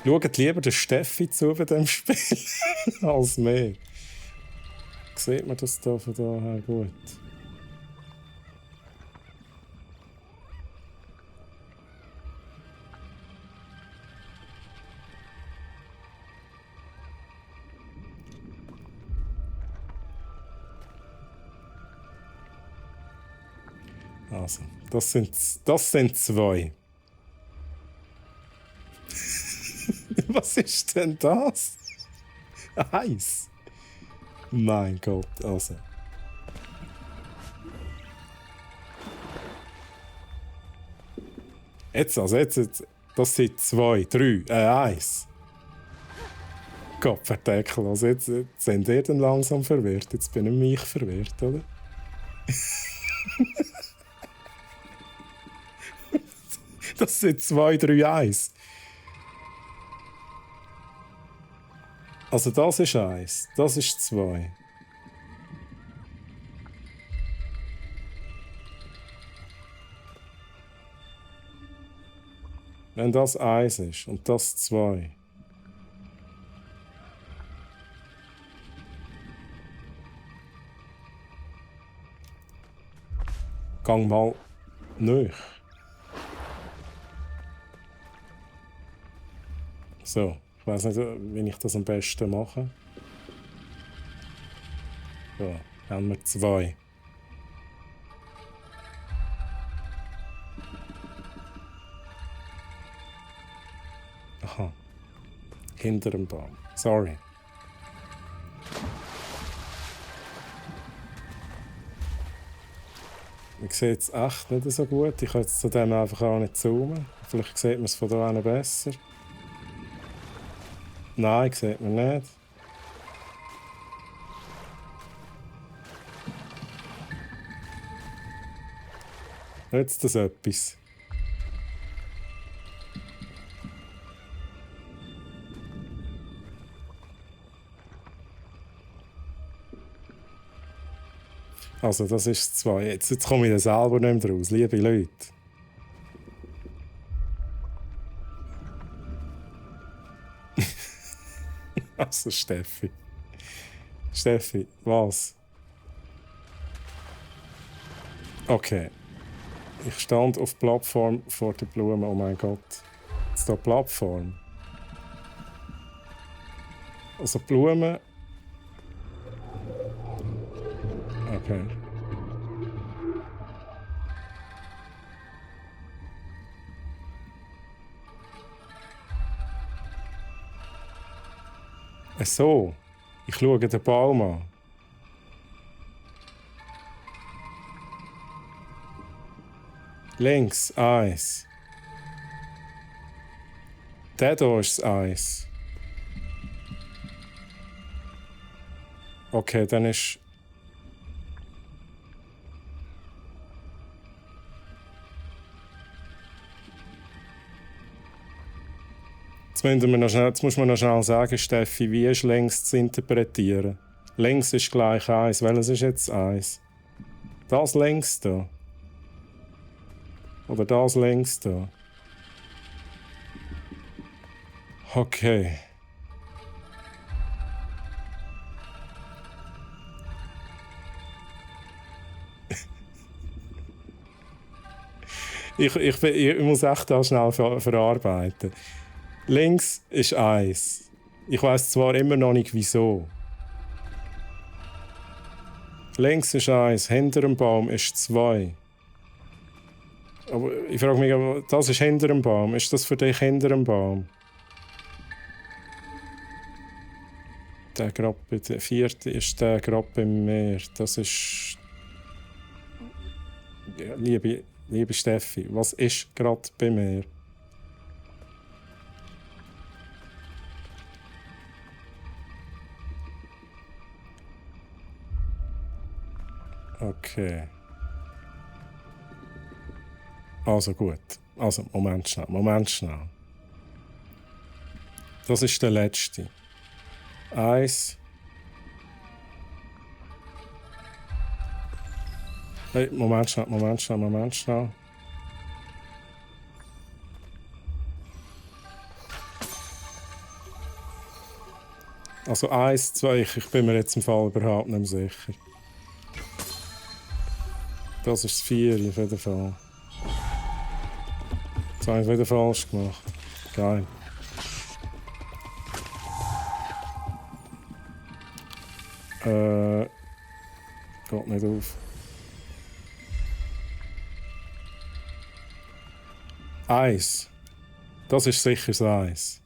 Schaut lieber der Steffi zu bei diesem Spiel als mir. Sieht man das da von daher gut? Also, das sind 2. Was ist denn das? 1. Mein Gott, also. Jetzt. Das sind 2, 3, 1. Gott, verdeckel. Also jetzt sind ihr dann langsam verwirrt. Jetzt bin ich mich verwirrt, oder? Das sind 2, 3, 1. Also das ist 1, das ist 2. Wenn das 1 ist und das 2. Gang mal nicht. So, ich weiß nicht, wie ich das am besten mache. So, haben wir 2. Aha. Hinter dem Baum. Sorry. Man sieht es echt nicht so gut. Ich kann jetzt zu dem einfach auch nicht zoomen. Vielleicht sieht man es von da an besser. Nein, sieht man nicht. Jetzt das etwas. Also, das ist 2. Jetzt komme ich da selber nicht mehr raus, liebe Leute. Also, Steffi. Steffi, was? Okay. Ich stand auf der Plattform vor der Blume. Oh mein Gott. Jetzt da Plattform. Also Blume. Okay. Ach so. Ich schaue den Baum an. Links, 1. Der hier ist das 1. Okay, dann ist... Jetzt muss man noch schnell sagen, Steffi, wie ist längs zu interpretieren? Längs ist gleich 1. Welches ist jetzt 1? Das längs da? Oder das längs da? Okay. Ich muss echt da schnell verarbeiten. Links ist 1. Ich weiß zwar immer noch nicht wieso. Links ist 1, hinter dem Baum ist 2. Aber ich frage mich, das ist hinter dem Baum. Ist das für dich hinter dem Baum? Der vierte ist der gerade beim Meer. Das ist... Ja, liebe Steffi, was ist gerade bei mir? Okay. Also gut. Also, Moment schnell. Das ist der letzte. 1. Hey, Moment schnell. Also 1, 2, ich bin mir jetzt im Fall überhaupt nicht mehr sicher. Das ist das 4 auf jeden Fall. Das habe ich wieder falsch gemacht. Geil. Geht nicht auf. 1. Das ist sicher das 1.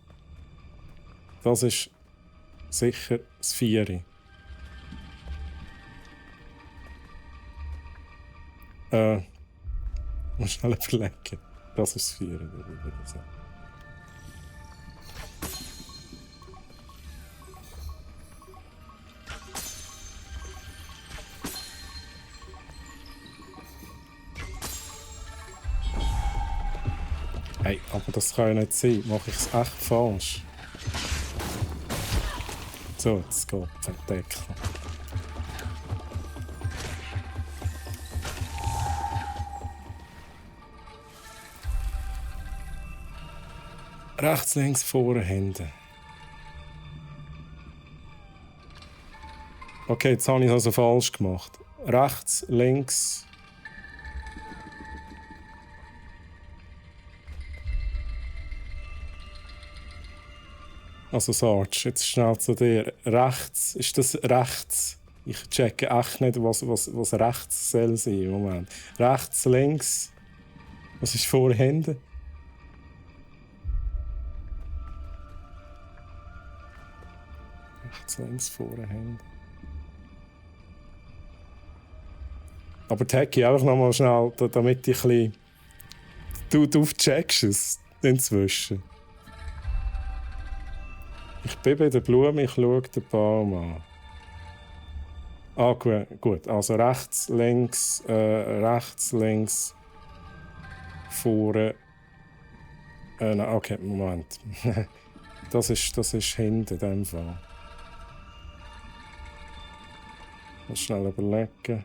Das ist sicher das 4. Muss schnell überlegen. Das ist das 4. würde ich sagen. Hey, aber das kann ja nicht sein. Mache ich es echt falsch? So, jetzt geht der Deckel. Rechts, links, vorne, hinten. Okay, jetzt habe ich es also falsch gemacht. Rechts, links. Also Sarge, jetzt schnell zu dir. Rechts, ist das rechts? Ich checke echt nicht, was rechts soll sein im Moment. Rechts, links. Was ist vor, hinten? Rechts, links, vorne, hinten. Aber tagge ich einfach nochmal schnell, damit ich ein bisschen... Du checkst es inzwischen. Ich bin bei der Blume, ich schaue den Baum an. Ah, gut. Also rechts, links, vorne. Nein, okay, Moment. das ist hinten in dem Fall. Muss schnell überlegen.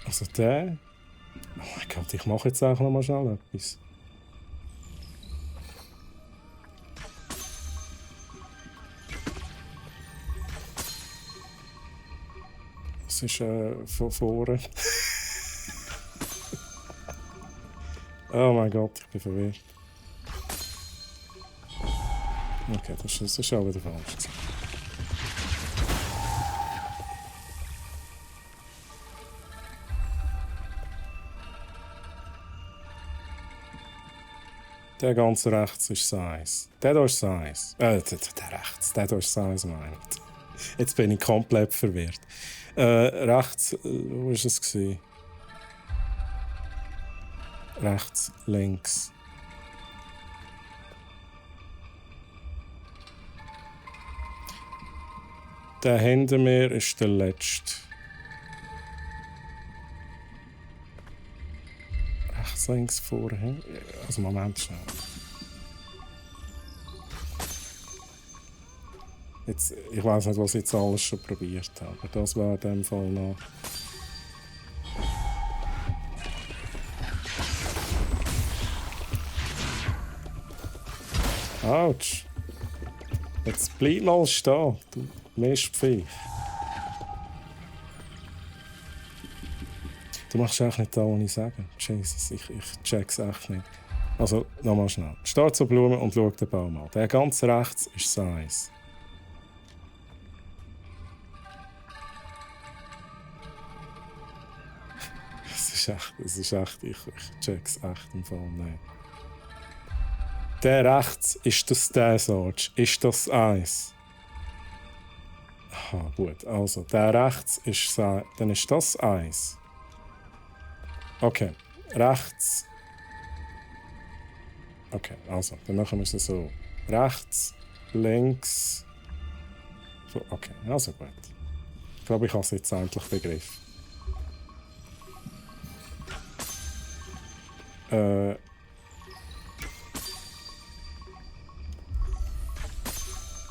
Also der... Oh mein Gott, ich mache jetzt auch noch mal schnell etwas. Das ist von vorne. Oh mein Gott, ich bin verwirrt. Okay, das ist auch wieder falsch. Der ganz rechts ist Size. Der hier ist Size. Der rechts. Der hier ist Size, meine ich. Jetzt bin ich komplett verwirrt. Rechts, wo war es? Rechts, links. Der hinter mir ist der letzte. Rechts, links, vorher. Also Moment schnell. Jetzt, ich weiß nicht, was ich jetzt alles schon probiert habe, aber das war in dem Fall noch. Autsch! Jetzt bleib mal stehen, du Mistviech. Du machst echt nicht das, was ich sage. Jesus, ich check's echt nicht. Also, nochmal schnell. Steh zur Blume und schau den Baum an. Der ganz rechts ist Size. Es ist echt, ich check's echt im Fall nicht. Der rechts, ist das der Sarge? Ist das Eis? Aha, gut. Also, der rechts ist dann ist das Eis. Okay, rechts. Okay, also, dann machen wir es so. Rechts, links. Okay, also gut. Ich glaube, ich habe es jetzt endlich begriffen.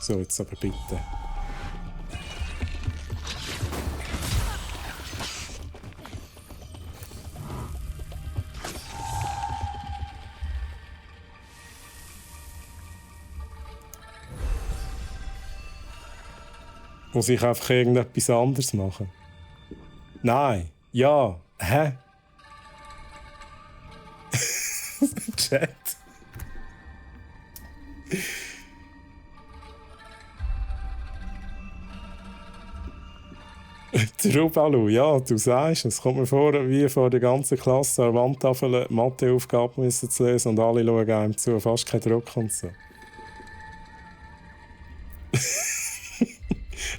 So, jetzt aber bitte. Muss ich einfach irgendetwas anderes machen? Nein. Ja. Hä? Chat. Der Rubalu, ja, du sagst, es kommt mir vor, wie vor der ganzen Klasse an der Wandtafel Matheaufgaben müssen zu lesen und alle schauen einem zu, fast kein Druck und so.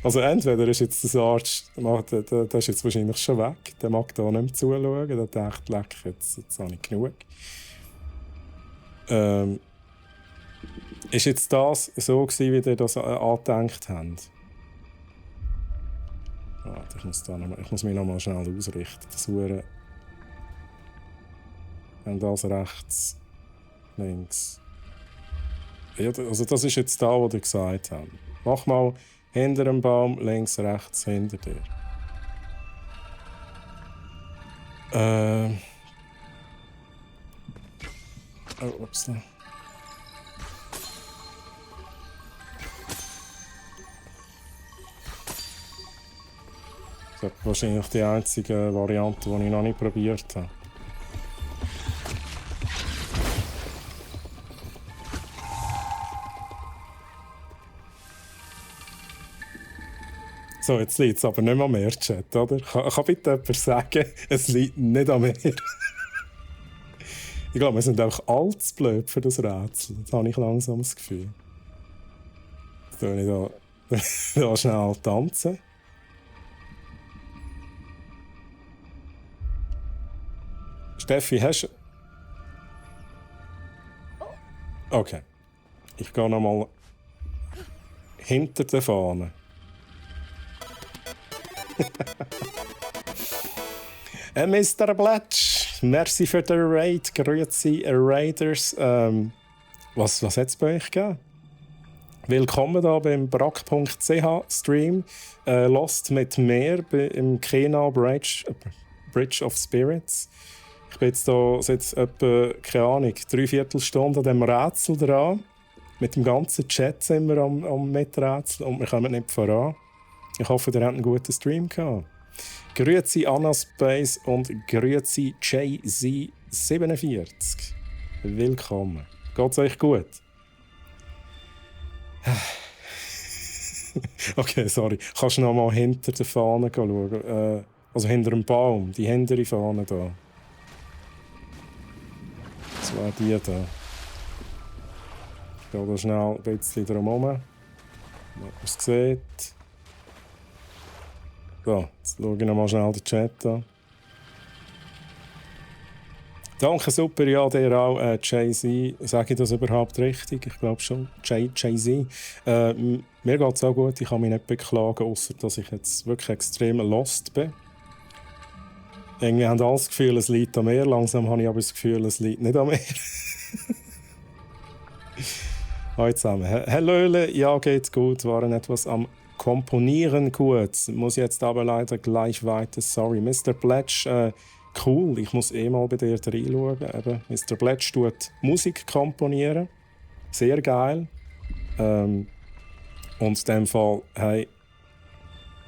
Also entweder ist jetzt der Arzt, der ist jetzt wahrscheinlich schon weg, der mag da nicht mehr zuschauen, der denkt, leck, jetzt habe ich genug. Ist jetzt das so gewesen, wie ihr das angedenkt habt? Warte, ich muss mich noch mal schnell ausrichten. Das Hure. Wenn das rechts, links. Ja, also das ist jetzt da, was ihr gesagt habt. Mach mal hinter dem Baum, links, rechts, hinter dir. Oh, ups. Das ist wahrscheinlich die einzige Variante, die ich noch nicht probiert habe. So, jetzt liegt es aber nicht mehr am mehr, Chat, oder? Kann bitte jemand sagen, es liegt nicht am mehr? Ich glaube, wir sind einfach allzu blöd für das Rätsel. Das habe ich langsam das Gefühl. Jetzt tue ich da schnell tanzen. Steffi, hast du... Okay. Ich gehe noch mal hinter der Fahne. Mr. Bletch, merci für den Raid. Grüezi, Raiders. Was hat es bei euch gegeben? Willkommen hier beim brack.ch Stream. Lost mit mir im Kena Bridge of Spirits. Ich bin jetzt hier seit etwa, keine Ahnung, 3/4 Stunde an diesem Rätsel dran. Mit dem ganzen Chat sind wir am Miträtseln und wir kommen nicht voran. Ich hoffe, ihr habt einen guten Stream gehabt. Grüezi Anna Space und grüezi JZ47. Willkommen. Geht's euch gut? Okay, sorry. Kannst du noch mal hinter der Fahne schauen? Also hinter dem Baum, die hintere Fahne da. Das war die da. Ich gehe da schnell ein bisschen drum herum. Ob man es sieht. So, jetzt schaue ich noch mal schnell den Chat an. Danke, super, ja, dir auch, Jay-Z. Sage ich das überhaupt richtig? Ich glaube schon. Jay-Z. Mir geht es auch gut, ich kann mich nicht beklagen, außer dass ich jetzt wirklich extrem lost bin. Irgendwie haben alle das Gefühl, es liegt am Meer. Langsam habe ich aber das Gefühl, es liegt nicht am Meer. Hallo zusammen. Hallo, ja, geht's gut. Waren etwas am Komponieren kurz. Muss jetzt aber leider gleich weiter. Sorry. Mr. Bletch, cool. Ich muss mal bei dir reinschauen. Mr. Bletch tut Musik komponieren. Sehr geil. Und in dem Fall, hey, in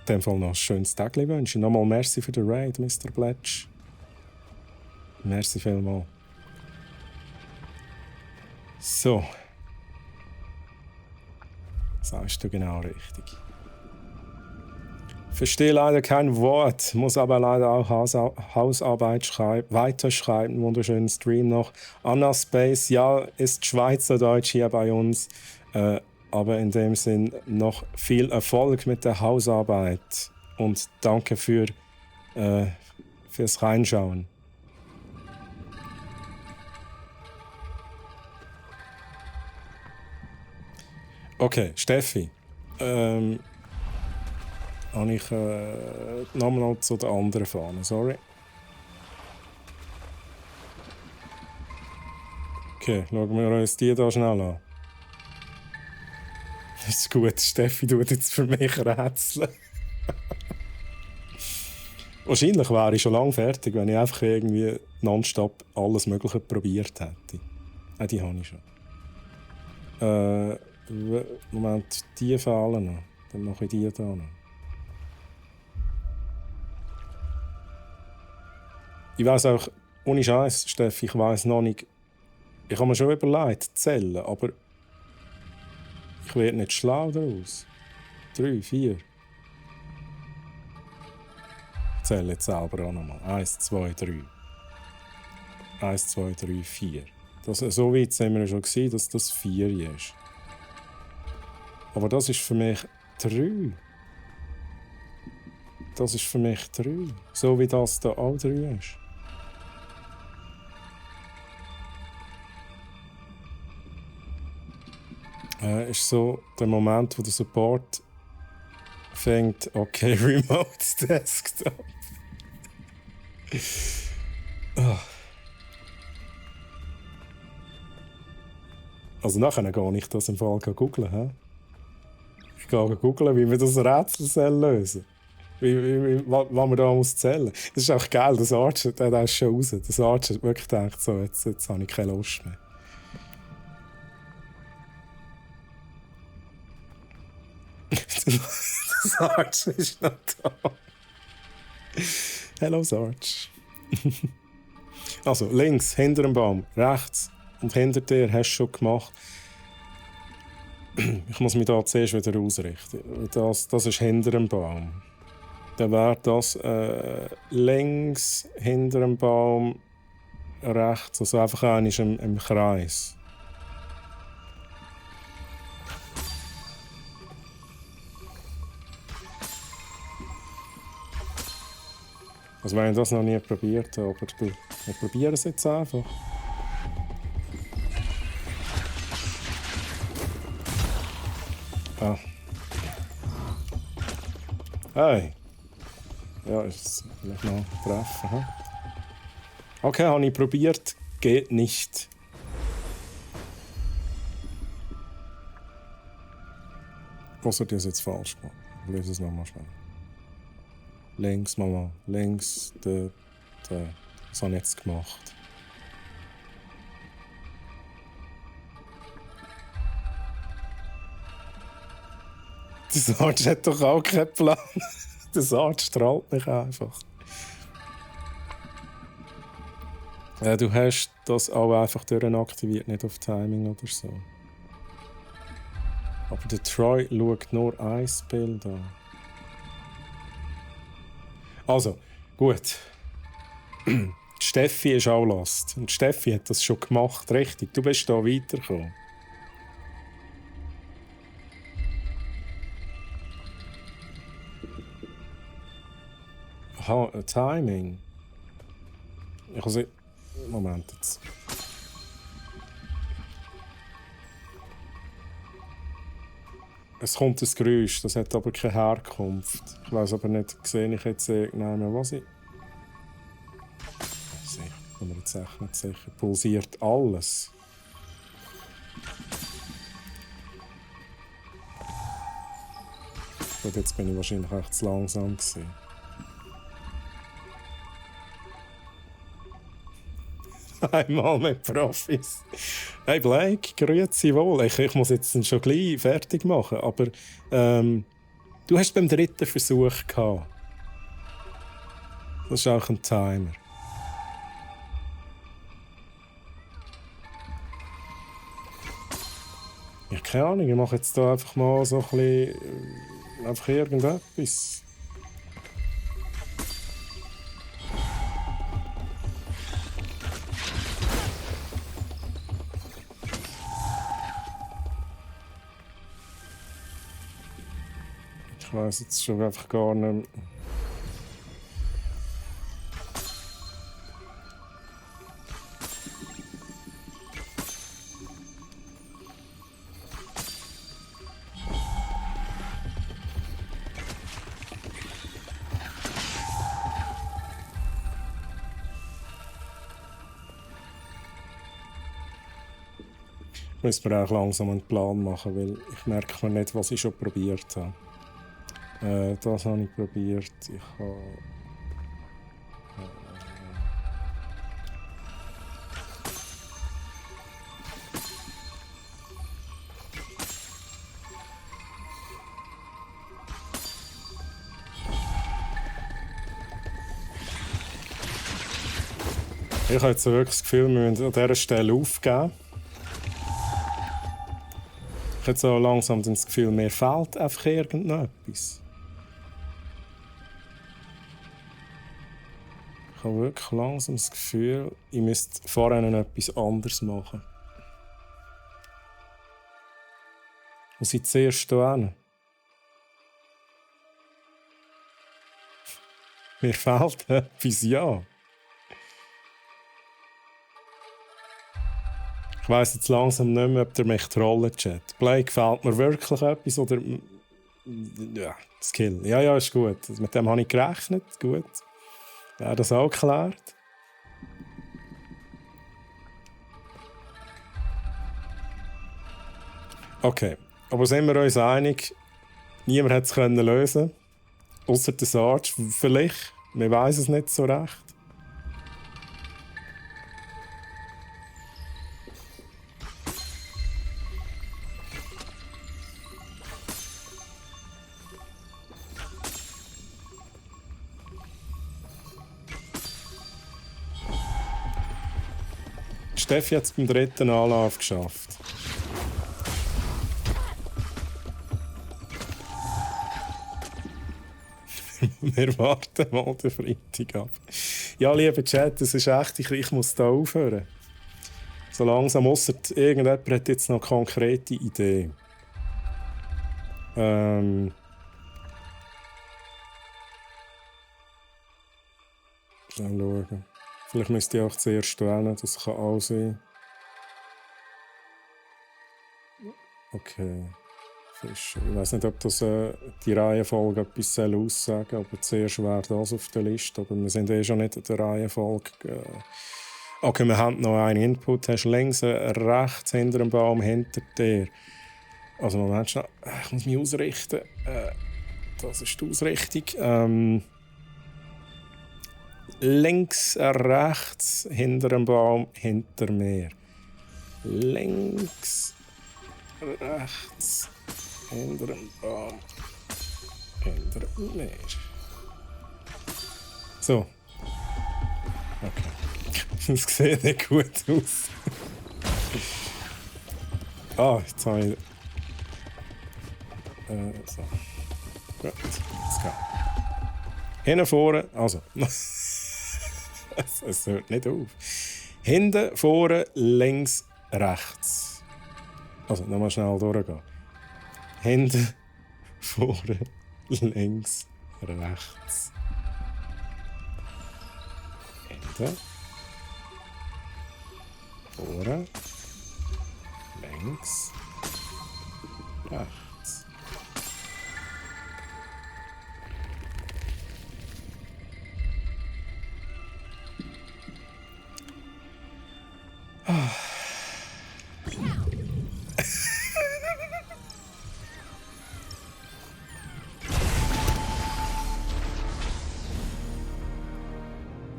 dem Fall noch ein schönes Tag wünsche. Nochmal merci für den Raid, Mr. Bletch. Merci vielmals. So. Sagst du genau richtig. Verstehe leider kein Wort, muss aber leider auch Hausarbeit weiterschreiben. Wunderschönen Stream noch. Anna Space, ja, ist Schweizerdeutsch hier bei uns. Aber in dem Sinn noch viel Erfolg mit der Hausarbeit. Und danke fürs Reinschauen. Okay, Steffi. Habe ich nochmal zu der anderen Fahne, sorry. Okay, schauen wir uns die hier schnell an. Das ist gut, Steffi tut jetzt für mich rätseln. Wahrscheinlich wäre ich schon lange fertig, wenn ich einfach irgendwie nonstop alles Mögliche probiert hätte. Die habe ich schon. Moment, die fehlen noch. Dann mache ich die hier noch. Ich weiss auch, ohne Scheiß, Steffi, ich weiss noch nicht. Ich habe mir schon überlegt, zählen, aber ich werde nicht schlau daraus. 3, 4. Ich zähle jetzt selber auch nochmal. 1, 2, 3. 1, 2, 3, 4. So weit sind wir schon gewesen, dass das 4 ist. Aber das ist für mich 3. das ist für mich 3. So wie das da auch 3 ist. Ist so der Moment, wo der Support fängt, okay, Remote Desktop. Oh. Also nachher gehe ich das im Fall googeln. He? Ich gehe googeln, wie wir das Rätsel lösen sollen. Was man da muss zählen. Das ist auch geil, das Archer, der ist schon raus. Das Archer hat wirklich gedacht, so, jetzt habe ich keine Lust mehr. Sarge ist noch da. Hallo Sarge. Also, links, hinter dem Baum, rechts und hinter dir hast du schon gemacht. Ich muss mich da zuerst wieder ausrichten. Das ist hinter dem Baum. Dann wäre das links, hinter dem Baum, rechts, also einfach einmal im Kreis. Also wenn ich das noch nie probiert habe, aber wir probieren es jetzt einfach. Ah. Hey! Ja, ist es vielleicht noch treffen. Hm? Okay, habe ich probiert. Geht nicht. Was hat das jetzt falsch gemacht? Ich lese es nochmal schnell. Links, Mama. Links, das habe ich jetzt gemacht. Der Sarge hat doch auch keinen Plan. Der Sarge strahlt mich einfach. Du hast das auch einfach aktiviert, nicht auf Timing oder so. Aber der Troy schaut nur ein Bild an. Also, gut. Die Steffi ist auch lost. Und Steffi hat das schon gemacht, richtig. Du bist da weitergekommen. Aha, Timing. Ich kann Moment jetzt. Es kommt ein Geräusch, das hat aber keine Herkunft. Ich weiß aber nicht, sehe ich jetzt irgendwann, was ich... Ich bin mir jetzt echt nicht sicher. Pulsiert alles. Und jetzt bin ich wahrscheinlich echt zu langsam gewesen. Einmal mit Profis. Hey Blake, grüezi wohl. Ich muss jetzt schon gleich fertig machen, aber du hast beim 3. Versuch gehabt. Das ist auch ein Timer. Ich habe keine Ahnung, ich mache jetzt hier einfach mal so ein bisschen einfach irgendetwas. Ich weiss jetzt schon einfach gar nicht mehr. Müssen wir auch langsam einen Plan machen, weil ich merke mir nicht, was ich schon probiert habe. Das habe ich probiert. Ich habe... Ich habe jetzt wirklich das Gefühl, wir müssen an dieser Stelle aufgeben. Ich habe jetzt auch langsam das Gefühl, mir fehlt einfach irgendetwas. Ich habe wirklich langsam das Gefühl, ich müsste vorher noch etwas anderes machen. Muss ich zuerst hin? Mir fehlt etwas, ja. Ich weiss jetzt langsam nicht mehr, ob der mich trollt, Chat. Blake, gefällt mir wirklich etwas oder... Ja, Skill. Ja, ja, ist gut. Mit dem habe ich gerechnet. Gut. Ja, das auch geklärt. Okay. Aber sind wir uns einig, niemand hat es lösen können. Außer der Sarge. Vielleicht. Wir weiss es nicht so recht. Steffi hat es beim dritten Anlauf geschafft. Wir warten mal den Freitag ab. Ja, lieber Chat, das ist echt, ich muss da aufhören. So langsam, ausser irgendjemand hat jetzt noch eine konkrete Idee. Schnell schauen. Vielleicht müsste ich auch zuerst wählen, das kann auch sein. Okay. Fischer. Ich weiß nicht, ob das die Reihenfolge etwas aussagen soll, aber zuerst wäre das auf der Liste. Aber wir sind schon nicht in der Reihenfolge. Okay, wir haben noch einen Input. Hast links, rechts, hinter dem Baum, hinter dir. Also, Moment, schnell. Ich muss mich ausrichten. Das ist die Ausrichtung. Links, rechts, hinter dem Baum, hinter mir. Links, rechts, hinter dem Baum, hinter mir. So. Okay. Das sieht nicht gut aus. Jetzt habe ich... so. Gut, let's go. Hinten, vorne, also... Es hört nicht auf. Hinten, vorne, links, rechts. Also, nochmal schnell durchgehen. Hinten, vorne, links, rechts. Hinten, vorne, links, rechts.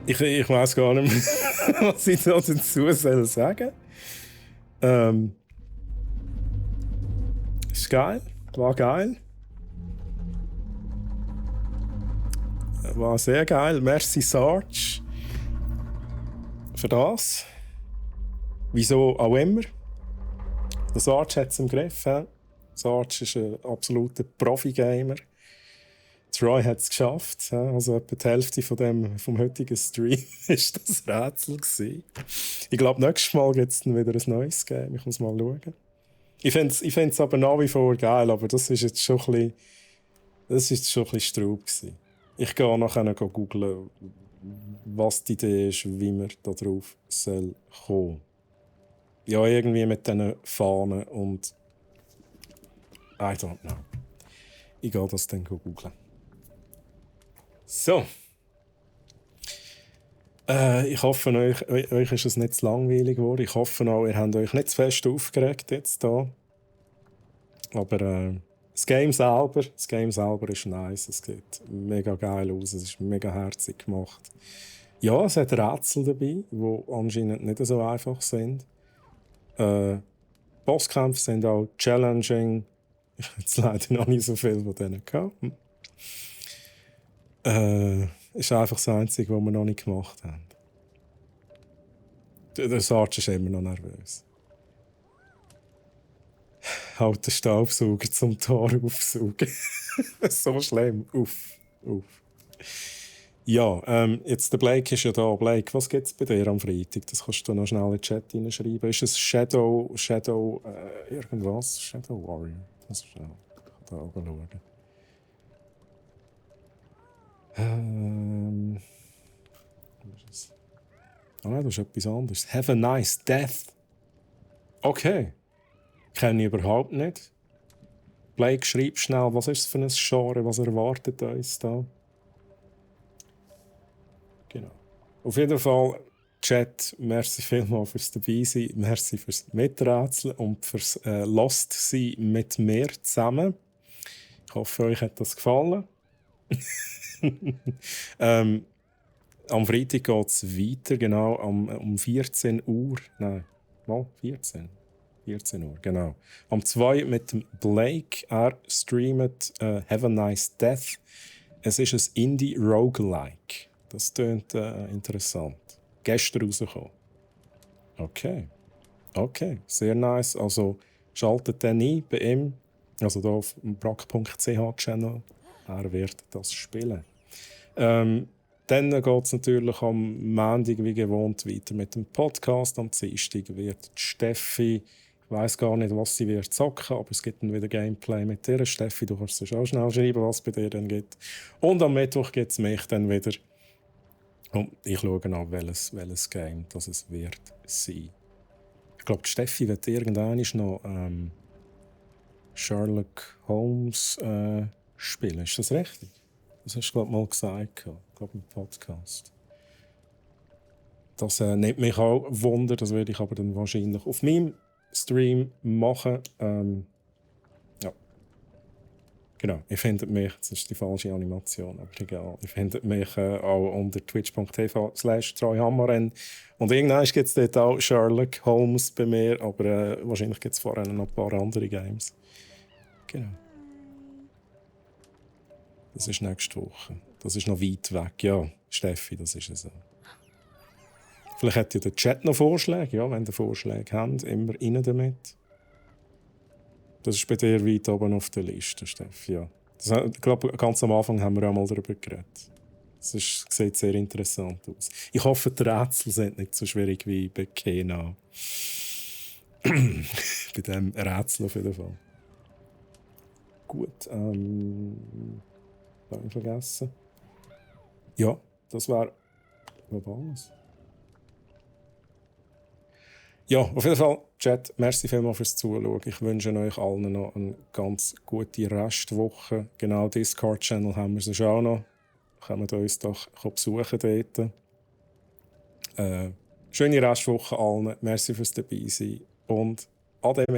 Ich weiß gar nicht mehr, was ich da dazu soll sagen. Ist geil, war geil. War sehr geil. Merci Sarge für das. Wieso auch immer. Der Sarge hat es im Griff. He? Sarge ist ein absoluter Profi-Gamer. Troy hat es geschafft. He? Also etwa die Hälfte vom heutigen Stream war das Rätsel gewesen. Ich glaube, nächstes Mal gibt es dann wieder ein neues Game. Ich muss mal schauen. Ich finde es aber nach wie vor geil, aber das ist jetzt schon ein bisschen Straub gewesen. Ich gehe nachher googeln, was die Idee ist, wie man da drauf kommen soll. Ja, irgendwie mit diesen Fahnen und... I don't know. Ich gehe das dann googeln. So. Ich hoffe, euch ist es nicht zu langweilig geworden. Ich hoffe auch, ihr habt euch nicht zu fest aufgeregt jetzt hier. Aber das Game selber ist nice. Es sieht mega geil aus. Es ist mega herzig gemacht. Ja, es hat Rätsel dabei, die anscheinend nicht so einfach sind. Bosskämpfe sind auch challenging. Ich habe jetzt leider noch nicht so viel von denen gehabt. Ist einfach das Einzige, was wir noch nicht gemacht haben. Der Sarge ist immer noch nervös. Halt den Staubsauger zum Tor aufsaugen. So schlimm. Uff. Ja, jetzt der Blake ist ja da. Blake, was gibt es bei dir am Freitag? Das kannst du noch schnell in den Chat hineinschreiben. Ist es Shadow irgendwas? Shadow Warrior? Das ist schnell. Ich kann da oben schauen. Was ist es? Ah, das ist etwas anderes. Have a nice death. Okay. Kenne ich überhaupt nicht. Blake, schreib schnell, was ist es für ein Genre, was erwartet uns da? Genau. Auf jeden Fall, Chat, merci vielmals fürs Dabeisein, merci fürs Miträtseln und fürs Lost sein mit mir zusammen. Ich hoffe, euch hat das gefallen. Am Freitag geht es weiter, genau, um 14 Uhr. Nein, mal 14. 14 Uhr, genau. Am 2 mit dem Blake. Er streamt Have a Nice Death. Es ist ein Indie-Roguelike. Das klingt interessant. Gestern rausgekommen. Okay. Okay, sehr nice. Also schaltet dann ein bei ihm. Also hier auf dem brack.ch-Channel. Er wird das spielen. Dann geht es natürlich am Montag wie gewohnt weiter mit dem Podcast. Am Dienstag wird Steffi, ich weiss gar nicht, was sie wird zocken, aber es gibt dann wieder Gameplay mit dir. Steffi, du kannst es auch schnell schreiben, was es bei dir dann gibt. Und am Mittwoch gibt es mich dann wieder. Und ich schaue an, welches Game das es wird sein. Ich glaube, Steffi wird irgendwann noch Sherlock Holmes spielen. Ist das richtig? Das hast du, glaube ich, mal gesagt. Ich glaube, im Podcast. Das nimmt mich auch Wunder. Das werde ich aber dann wahrscheinlich auf meinem Stream machen. Ja. Genau. Ihr findet mich, das ist die falsche Animation, aber egal. Ihr findet mich auch unter twitch.tv/treuhammer. Und irgendwann gibt es dort auch Sherlock Holmes bei mir, aber wahrscheinlich gibt es vorher noch ein paar andere Games. Genau. Das ist nächste Woche. Das ist noch weit weg. Ja, Steffi, das ist es. Vielleicht hat ja der Chat noch Vorschläge. Ja, wenn ihr Vorschläge habt, immer rein damit. Das ist bei dir weit oben auf der Liste, Steffi. Ja. Ich glaube, ganz am Anfang haben wir auch mal darüber geredet. Sieht sehr interessant aus. Ich hoffe, die Rätsel sind nicht so schwierig wie bei Kena. Bei diesem Rätsel auf jeden Fall. Gut. Habe ich vergessen. Ja, das war alles. Ja, auf jeden Fall, Chat, merci vielmals fürs Zuschauen. Ich wünsche euch allen noch eine ganz gute Restwoche. Genau, Discord-Channel haben wir sonst auch noch. Kommt uns doch besuchen dort. Schöne Restwoche allen. Merci fürs Dabeisein und ade mit